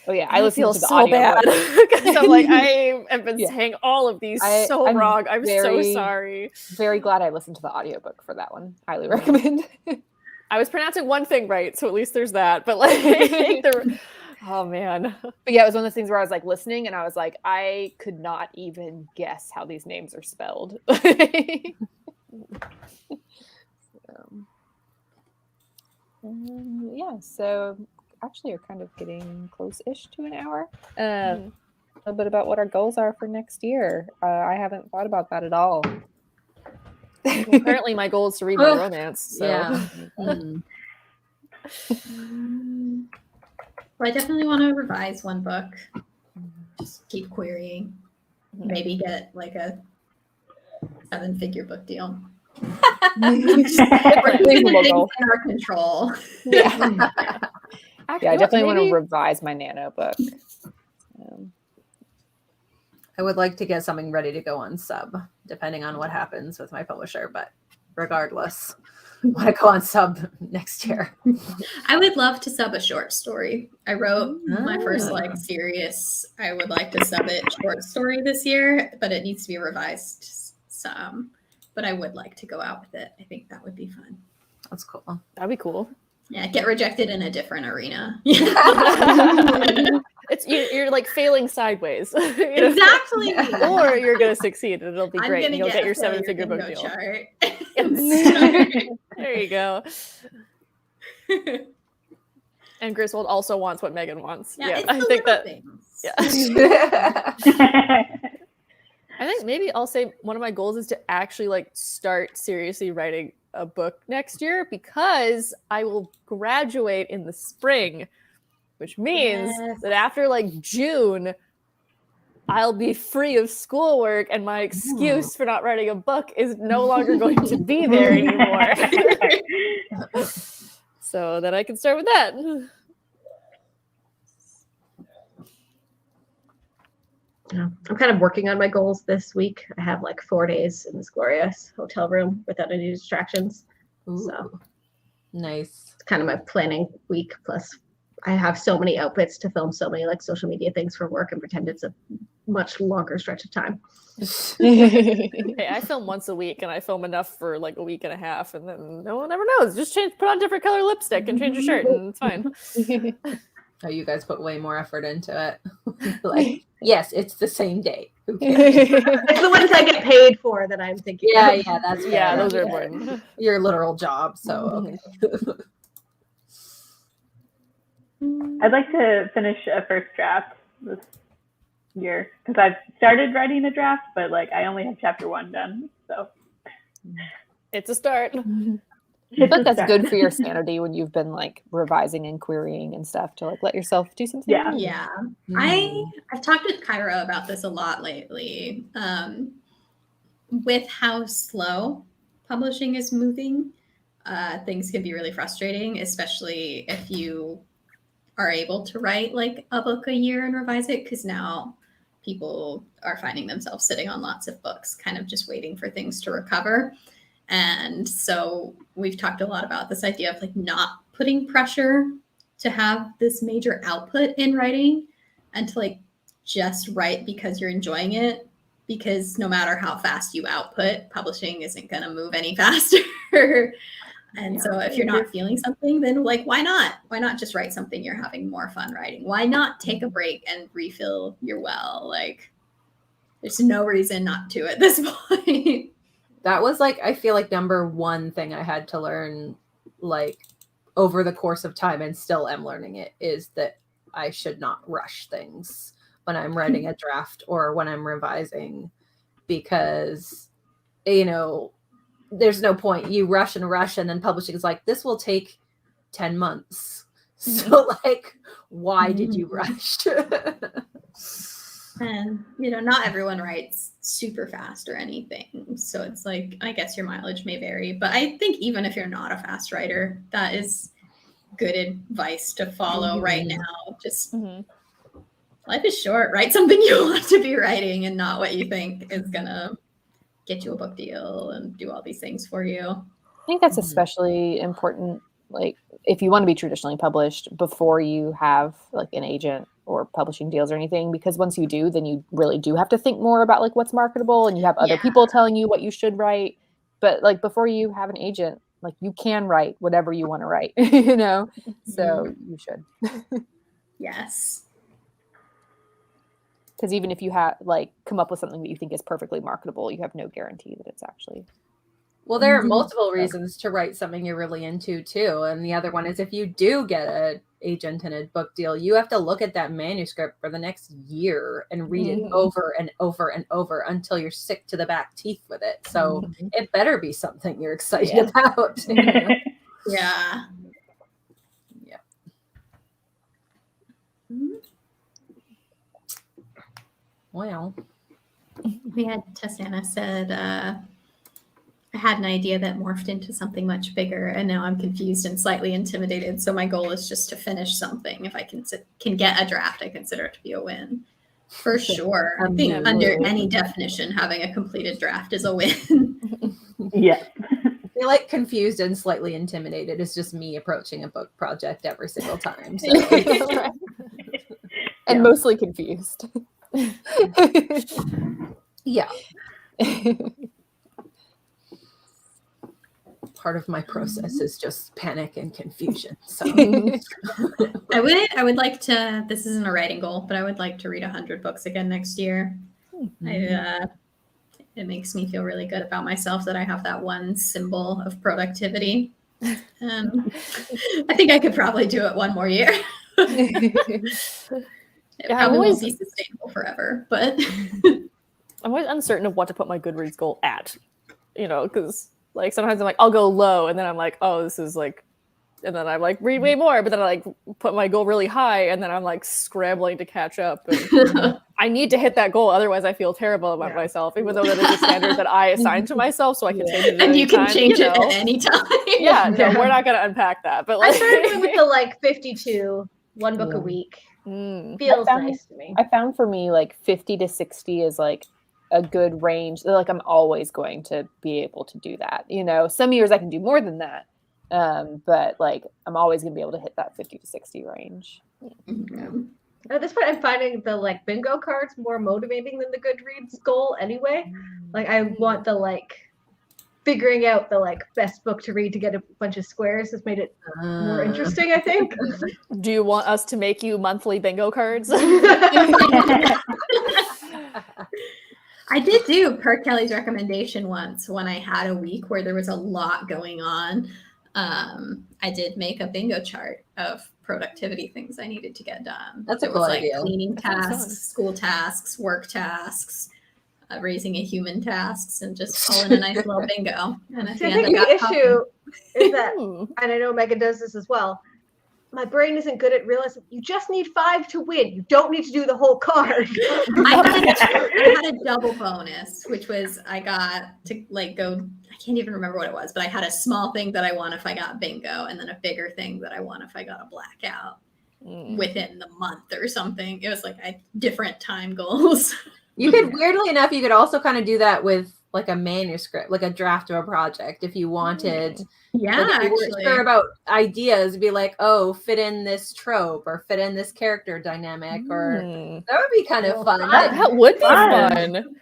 Oh yeah, I feel to the so audio bad because I'm like, I have been saying all of these I'm wrong. I'm so very, sorry. Very glad I listened to the audiobook for that one. Highly recommend. I was pronouncing one thing right, so at least there's that. But like, oh man. But yeah, it was one of those things where I was like listening, and I was like, I could not even guess how these names are spelled. So actually, you're kind of getting close-ish to an hour. A little bit about what our goals are for next year. I haven't thought about that at all. Well, apparently, my goal is to read my romance. So. Yeah. Well, I definitely want to revise one book. Just keep querying. Maybe get like a 7-figure book deal. Things in our control. Yeah. I definitely want to revise my Nano book. I would like to get something ready to go on sub, depending on what happens with my publisher, but regardless, I want to go on sub next year. I would love to sub a short story. I wrote my first serious, I would like to sub it short story this year, but it needs to be revised some. But I would like to go out with it. I think that would be fun. That's cool. That'd be cool. Yeah, get rejected in a different arena. It's you're like failing sideways. Exactly. Or you're gonna succeed and it'll be great. And you'll get your 7-figure book deal. There you go. And Griswold also wants what Megan wants. Yeah, I think that. Things. Yeah. I think maybe I'll say one of my goals is to actually like start seriously writing a book next year, because I will graduate in the spring, which means that after like June, I'll be free of schoolwork, and my excuse for not writing a book is no longer going to be there anymore. So then I can start with that. Yeah. I'm kind of working on my goals this week. I have like 4 days in this glorious hotel room without any distractions. So nice. It's kind of my planning week. Plus, I have so many outfits to film so many like social media things for work and pretend it's a much longer stretch of time. Hey, I film once a week, and I film enough for like a week and a half, and then no one ever knows. Just put on different color lipstick and change your shirt, and it's fine. Oh, you guys put way more effort into it. Like, yes, it's the same day. Who cares? It's the ones I get paid for that I'm thinking. Yeah, of. yeah, that's fair. Yeah, those That's are fair. important. Your literal job. So okay. I'd like to finish a first draft this year, because I've started writing a draft, but like I only have chapter 1 done. So It's a start. I think that's good for your sanity when you've been like revising and querying and stuff, to like let yourself do something. Yeah. Yeah. Mhm. I've talked with Kyra about this a lot lately. With how slow publishing is moving, things can be really frustrating, especially if you are able to write like a book a year and revise it, because now people are finding themselves sitting on lots of books, kind of just waiting for things to recover. And so we've talked a lot about this idea of like not putting pressure to have this major output in writing, and to like just write because you're enjoying it, because no matter how fast you output, publishing isn't going to move any faster. And so if you're not feeling something, then like, why not? Why not just write something you're having more fun writing? Why not take a break and refill your well? Like, there's no reason not to at this point. That was like, I feel like number one thing I had to learn, like over the course of time, and still am learning it, is that I should not rush things when I'm writing a draft or when I'm revising, because, you know, there's no point. You rush and then publishing is like, this will take 10 months. So like, why did you rush? And, you know, not everyone writes super fast or anything. So it's like, I guess your mileage may vary. But I think even if you're not a fast writer, that is good advice to follow right now. Just life is short. Write something you want to be writing, and not what you think is going to get you a book deal and do all these things for you. I think that's especially important, like if you want to be traditionally published, before you have like an agent or publishing deals or anything, because once you do, then you really do have to think more about like what's marketable, and you have other people telling you what you should write. But like before you have an agent, like you can write whatever you want to write, you know? So you should. Yes. Because even if you have like come up with something that you think is perfectly marketable, you have no guarantee that it's actually. Well, there are multiple reasons to write something you're really into too. And the other one is, if you do get an agent and a book deal, you have to look at that manuscript for the next year and read it over and over and over until you're sick to the back teeth with it. So it better be something you're excited about. Yeah. Well, we had Tessana said, I had an idea that morphed into something much bigger, and now I'm confused and slightly intimidated. So my goal is just to finish something. If I can get a draft, I consider it to be a win. For sure. I think under any definition, having a completed draft is a win. Yeah. I feel like confused and slightly intimidated is just me approaching a book project every single time. So and mostly confused. Yeah. Part of my process is just panic and confusion. So I would like to, this isn't a writing goal, but I would like to read 100 books again next year. It makes me feel really good about myself that I have that one symbol of productivity. I think I could probably do it one more year. It probably won't be sustainable forever, but I'm always uncertain of what to put my Goodreads goal at, because like sometimes I'm like, I'll go low, and then I'm like, oh, this is like, and then I'm like, read way more, but then I like put my goal really high, and then I'm like scrambling to catch up. And I need to hit that goal, otherwise I feel terrible about myself, even though that is a standard that I assign to myself, so I can change it at And any you can time, change it at any time. Yeah, no, we're not going to unpack that. But I like, started doing with the like 52, one book a week. Feels nice to me. I found for me like 50 to 60 is like a good range. Like I'm always going to be able to do that. Some years I can do more than that. But like I'm always going to be able to hit that 50 to 60 range. Mm-hmm. At this point, I'm finding the like bingo cards more motivating than the Goodreads goal anyway. Like I want the like figuring out the like best book to read to get a bunch of squares has made it more interesting, I think. Do you want us to make you monthly bingo cards? I did do per Kelly's recommendation once when I had a week where there was a lot going on. I did make a bingo chart of productivity things I needed to get done. That's a it cool was like idea. Cleaning tasks, school tasks, work tasks, raising a human tasks, and just all in a nice little bingo. And at See, the I end, think I the got issue is that, and I know Megan does this as well, my brain isn't good at realizing you just need 5 to win. You don't need to do the whole card. I had a double bonus, which was I got to like go, I can't even remember what it was, but I had a small thing that I won if I got bingo, and then a bigger thing that I won if I got a blackout within the month or something. It was like different time goals. You could, weirdly enough, you could also kind of do that with like a manuscript, like a draft of a project, if you wanted. Yeah, like if you actually. weren't sure about ideas, be like, oh, fit in this trope or fit in this character dynamic, or that would be kind of fun. That would be fun.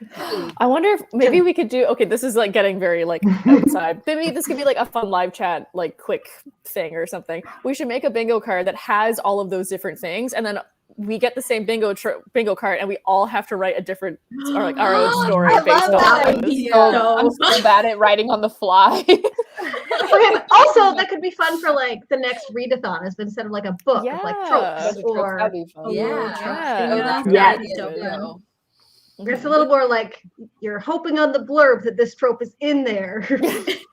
I wonder if maybe we could do, okay, this is like getting very like outside. Maybe this could be like a fun live chat, like quick thing or something. We should make a bingo card that has all of those different things, and then we get the same bingo card, and we all have to write a different or like our own story based on those. I'm so bad at writing on the fly. Okay, also, that could be fun for like the next readathon, is instead of like a book of like tropes or That'd be fun. It's a little more like you're hoping on the blurb that this trope is in there.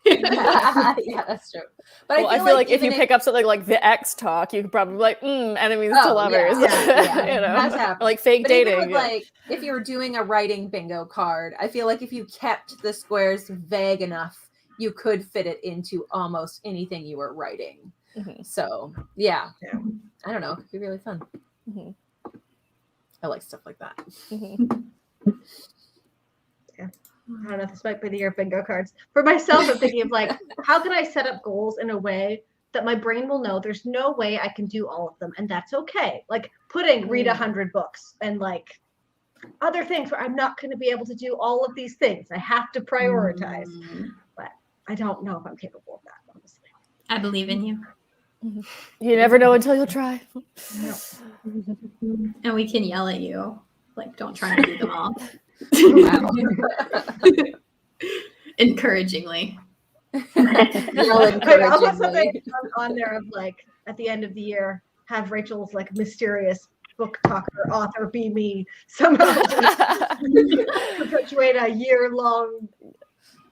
Yeah, that's true. But I feel like if you pick up something like the X talk, you could probably be like, enemies to lovers. Yeah. Like fake but dating. Even with, like, if you were doing a writing bingo card, I feel like if you kept the squares vague enough, you could fit it into almost anything you were writing. So, yeah. I don't know. It could be really fun. I like stuff like that. Yeah. I don't know if this might be the year of bingo cards. For myself, I'm thinking of like, how can I set up goals in a way that my brain will know there's no way I can do all of them, and that's okay. Like putting read 100 books and like other things where I'm not going to be able to do all of these things. I have to prioritize. But I don't know if I'm capable of that, honestly. I believe in you. You never know until you try. And we can yell at you. Like, don't try to do them all. Encouragingly. I'll put something on there of like at the end of the year, have Rachel's like mysterious book talker author be me somehow. Perpetuate a year-long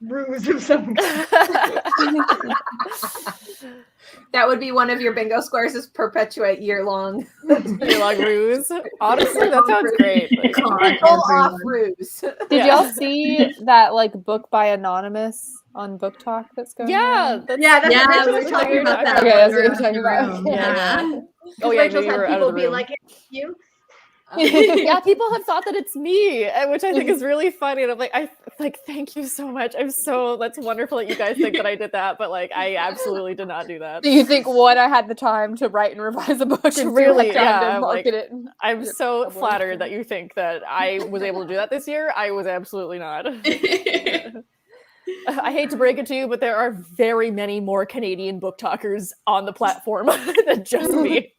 ruse of some kind. That would be one of your bingo squares, is perpetuate year-long ruse. Honestly, that sounds great. Like, off ruse. Did y'all see that like book by Anonymous on Book Talk that's going on? That's what we're talking about. Okay, that's what we're talking about. Yeah. Oh yeah, Rachel's had people be like, "It's you." Yeah, people have thought that it's me, which I think is really funny. And I'm like, thank you so much. That's wonderful that you guys think that I did that, but like, I absolutely did not do that. Do you think I had the time to write and revise a book and really, to market it? I'm so flattered that you think that I was able to do that this year. I was absolutely not. I hate to break it to you, but there are very many more Canadian book talkers on the platform than just me.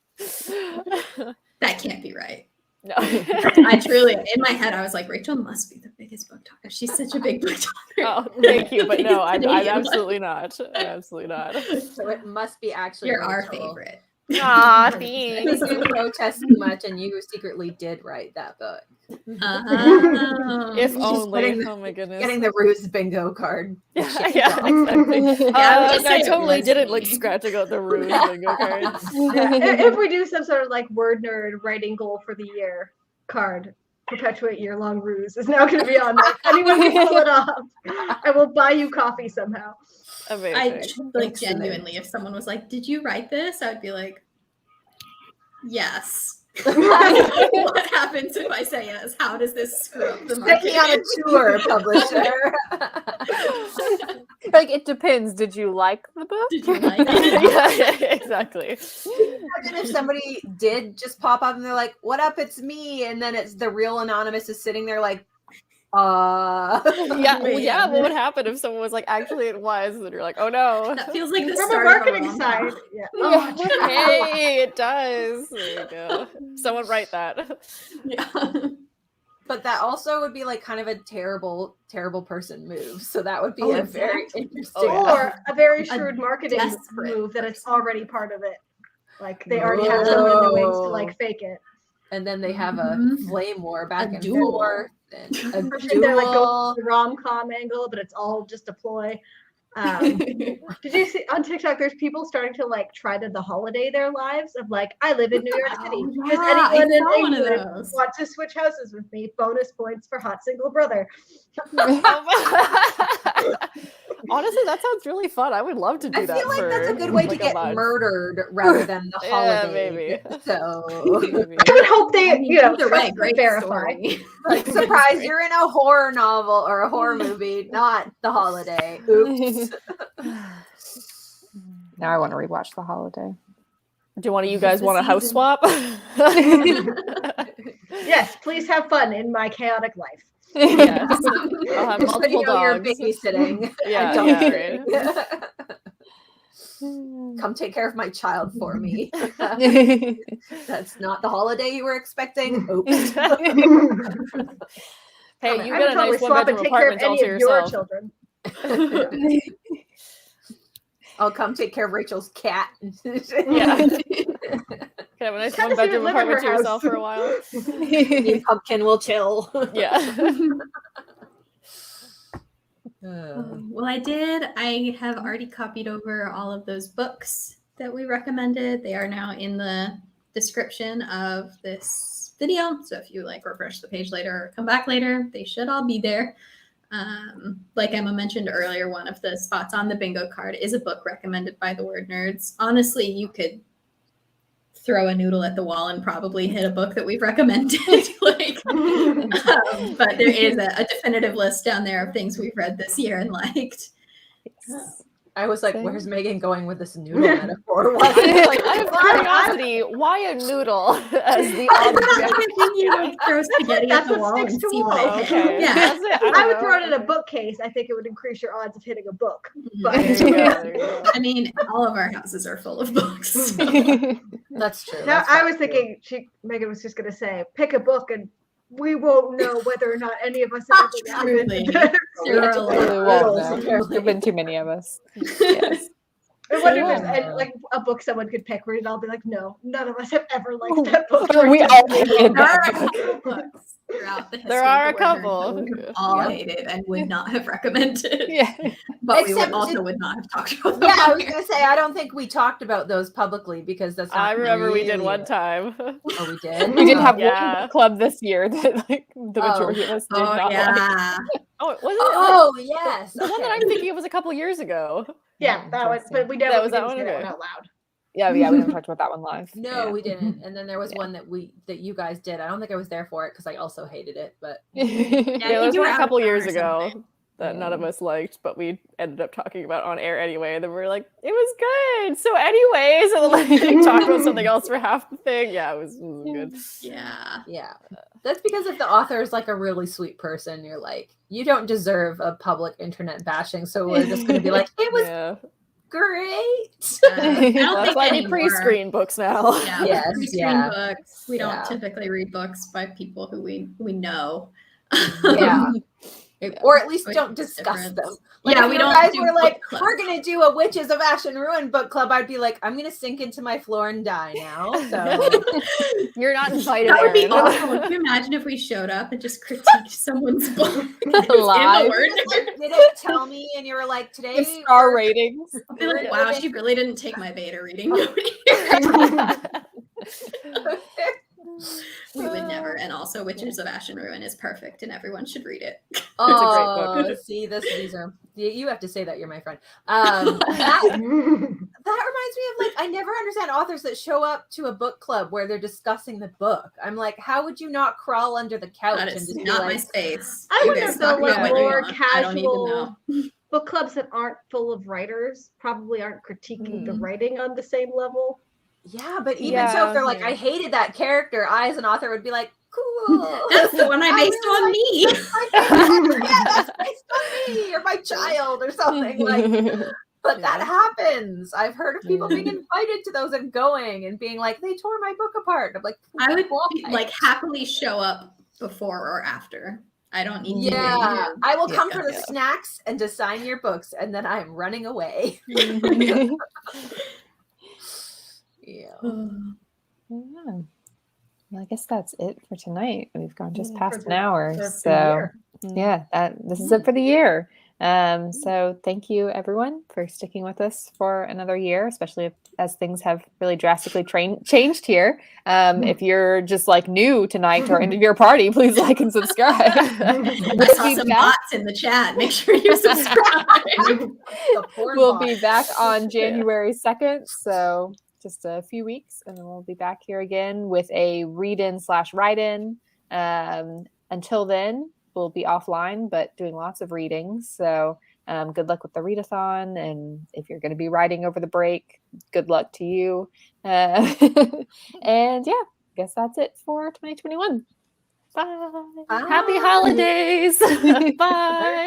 That can't be right. No. I truly, in my head, I was like, Rachel must be the biggest book talker. She's such a big book talker. Oh, thank you, but no, I'm absolutely not. Absolutely not. So it must be actually You're our Rachel. favorite. Aw, thanks. You protest too much, and you secretly did write that book. If Just only. getting the- Oh my goodness. Getting the ruse bingo card. Yeah, Shit, yeah, wrong. exactly. I would just I say it totally was didn't me. like scratching out the ruse bingo card. If we do some sort of like word nerd writing goal for the year card, perpetuate year-long ruse is now going to be on there. If anyone can pull it off, I will buy you coffee somehow. Amazing. I like Excellent. genuinely, if someone was like, "Did you write this?" I would be like, "Yes." What happens if I say yes? How does this screw up the Send me on market? a tour, publisher. Like, it depends. Did you like the book? Did you like it? Yeah, exactly. Imagine if somebody did just pop up and they're like, "What up? It's me," and then it's the real anonymous is sitting there like, Yeah, well, yeah. Man. What would happen if someone was like, actually, it was, and then you're like, oh no. That feels like the From a start marketing of a side, rom-com. yeah. Yeah. Hey, it does. There you go. Someone write that. Yeah. But that also would be like kind of a terrible person move. So that would be Oh, a very exactly. interesting. Oh, yeah. Or a very A shrewd marketing desperate move that it's already part of it. Like they already have someone in the wings to like fake it. And then they have a Mhm. flame war back A and duel. forth. And a Especially if they're like going duel. the rom-com angle, but it's all just a ploy. Did you see on TikTok? There's people starting to like try to the holiday their lives of like, I live in New York City. Oh, Does yeah, I anyone in saw one of England those. want to switch houses with me? Bonus points for hot single brother. Honestly, that sounds really fun. I would love to do I that. feel like for, that's a good way to like, a get month. murdered rather than the Yeah, holiday. maybe. So, Maybe. I would hope they, I mean, you know, either way, trust but great verify. story. like, surprise, you're in a horror novel or a horror movie, not the holiday. Oops. Now I want to rewatch The Holiday. Do one of you This guys is want a house season. swap? Yes, please have fun in my chaotic life. Yes. I'll have Just so you multiple know you're dogs. babysitting. Yeah, Don't yeah, kidding. Come take care of my child for me. That's not the holiday you were expecting. Oops. Hey, you I get would a totally nice swap and one-bedroom take care of apartment all any to of your yourself. children. I'll come take care of Rachel's cat. Yeah. Can have a nice Kinda see one-bedroom it live in her apartment to yourself house. for a while. Me and Pumpkin will chill. Yeah. Well, I have already copied over all of those books that we recommended. They are now in the description of this video. So if you like refresh the page later or come back later, they should all be there. Like Emma mentioned earlier, one of the spots on the bingo card is a book recommended by the Word Nerds. Honestly, you could throw a noodle at the wall and probably hit a book that we've recommended. But there is a definitive list down there of things we've read this year and liked. I was like, Same. where's Megan going with this noodle metaphor? I have curiosity. Why a noodle as the object? You would throw spaghetti That's at the what wall sticks and to see what walls. it hits. Okay. Yeah. That's it. I would don't throw it in know. a bookcase. I think it would increase your odds of hitting a book. But There you go, there you go. I mean, all of our houses are full of books. That's true. now That's I was true. thinking Megan was just going to say, pick a book and we won't know whether or not any of us have ever read Truly. it. There are a Really lot. won't Rules, know. apparently. There've been too many of us. Yes. I wonder if Yeah. there's like a book someone could pick where I'll be like, no, none of us have ever liked that book. We all hated There are a that. couple of books throughout the history There are of a the Word Nerds couple. that we all Yeah. hated and would not have recommended. Yeah. But we Except would also did- would not have talked about them. Yeah, I on was here. gonna say I don't think we talked about those publicly because that's not I remember we did really one a- time. Oh, we did. We did Oh. have Yeah. one club this year that like the majority of us did Oh, not like. yeah. Oh, it wasn't Oh yes. the one that I'm thinking of was a couple years ago. Yeah, that one. But we never That was didn't that one? say that Okay. one out loud. Yeah, we never talked about that one live. No, Yeah. we didn't. And then there was Yeah. one that you guys did. I don't think I was there for it because I also hated it. But Yeah, think there was you were one a out couple of town years or ago something. that none of us liked, but we ended up talking about on air anyway. And then we were like, it was good. So, anyways, and then like talk about something else for half the thing. Yeah, it was good. Yeah. yeah, that's because if the author is like a really sweet person, you're like, you don't deserve a public internet bashing. So we're just gonna be like, it was Yeah, great. I don't that's think why we anymore. pre-screen books now. Yeah, Yes, we screen yeah. books. We don't Yeah. typically read books by people who we know. Yeah. Or at least Which don't is discuss different. them. Like, Yeah, if we you don't guys do were like, book club. we're gonna do a Witches of Ash and Ruin book club, I'd be like, I'm gonna sink into my floor and die now. So You're not invited, That would be Erin. awful. Can you imagine if we showed up and just critiqued someone's book? Who's in Live. the word like, didn't tell me, and you were like, today With star ratings. I'll be like, wow, she really didn't take my beta reading. We would never. And also, Witches of Ash and Ruin is perfect, and everyone should read it. Oh, see, these are you have to say that you're my friend. That reminds me of like I never understand authors that show up to a book club where they're discussing the book. I'm like, how would you not crawl under the couch That and is just be not like, my space. I You wonder guys if though, talk like about what you more want. I don't even casual know. book clubs that aren't full of writers probably aren't critiquing the writing on the same level. yeah, but even so, if they're like, I hated that character, I as an author would be like, cool. That's the one I based on me. That's based on me or my child or something like. But that happens. I've heard of people being invited to those and going and being like, they tore my book apart. I'm like, I would like happily show up before or after. I don't need to. yeah, I will come for the snacks and to sign your books, and then I'm running away. Yeah. Well, I guess that's it for tonight. We've gone just For past the- an hour. for the So year. yeah, this is it for the year. So thank you everyone for sticking with us for another year, especially as things have really drastically changed here. If you're just like new tonight to our end of year party, please like and subscribe. I saw some bots in the chat. Make sure you subscribe. We'll be back on January 2nd. So just a few weeks, and then we'll be back here again with a read-in/write-in. Until then, we'll be offline, but doing lots of readings. So good luck with the readathon. And if you're going to be writing over the break, good luck to you. And yeah, I guess that's it for 2021. Bye. Happy holidays. Bye.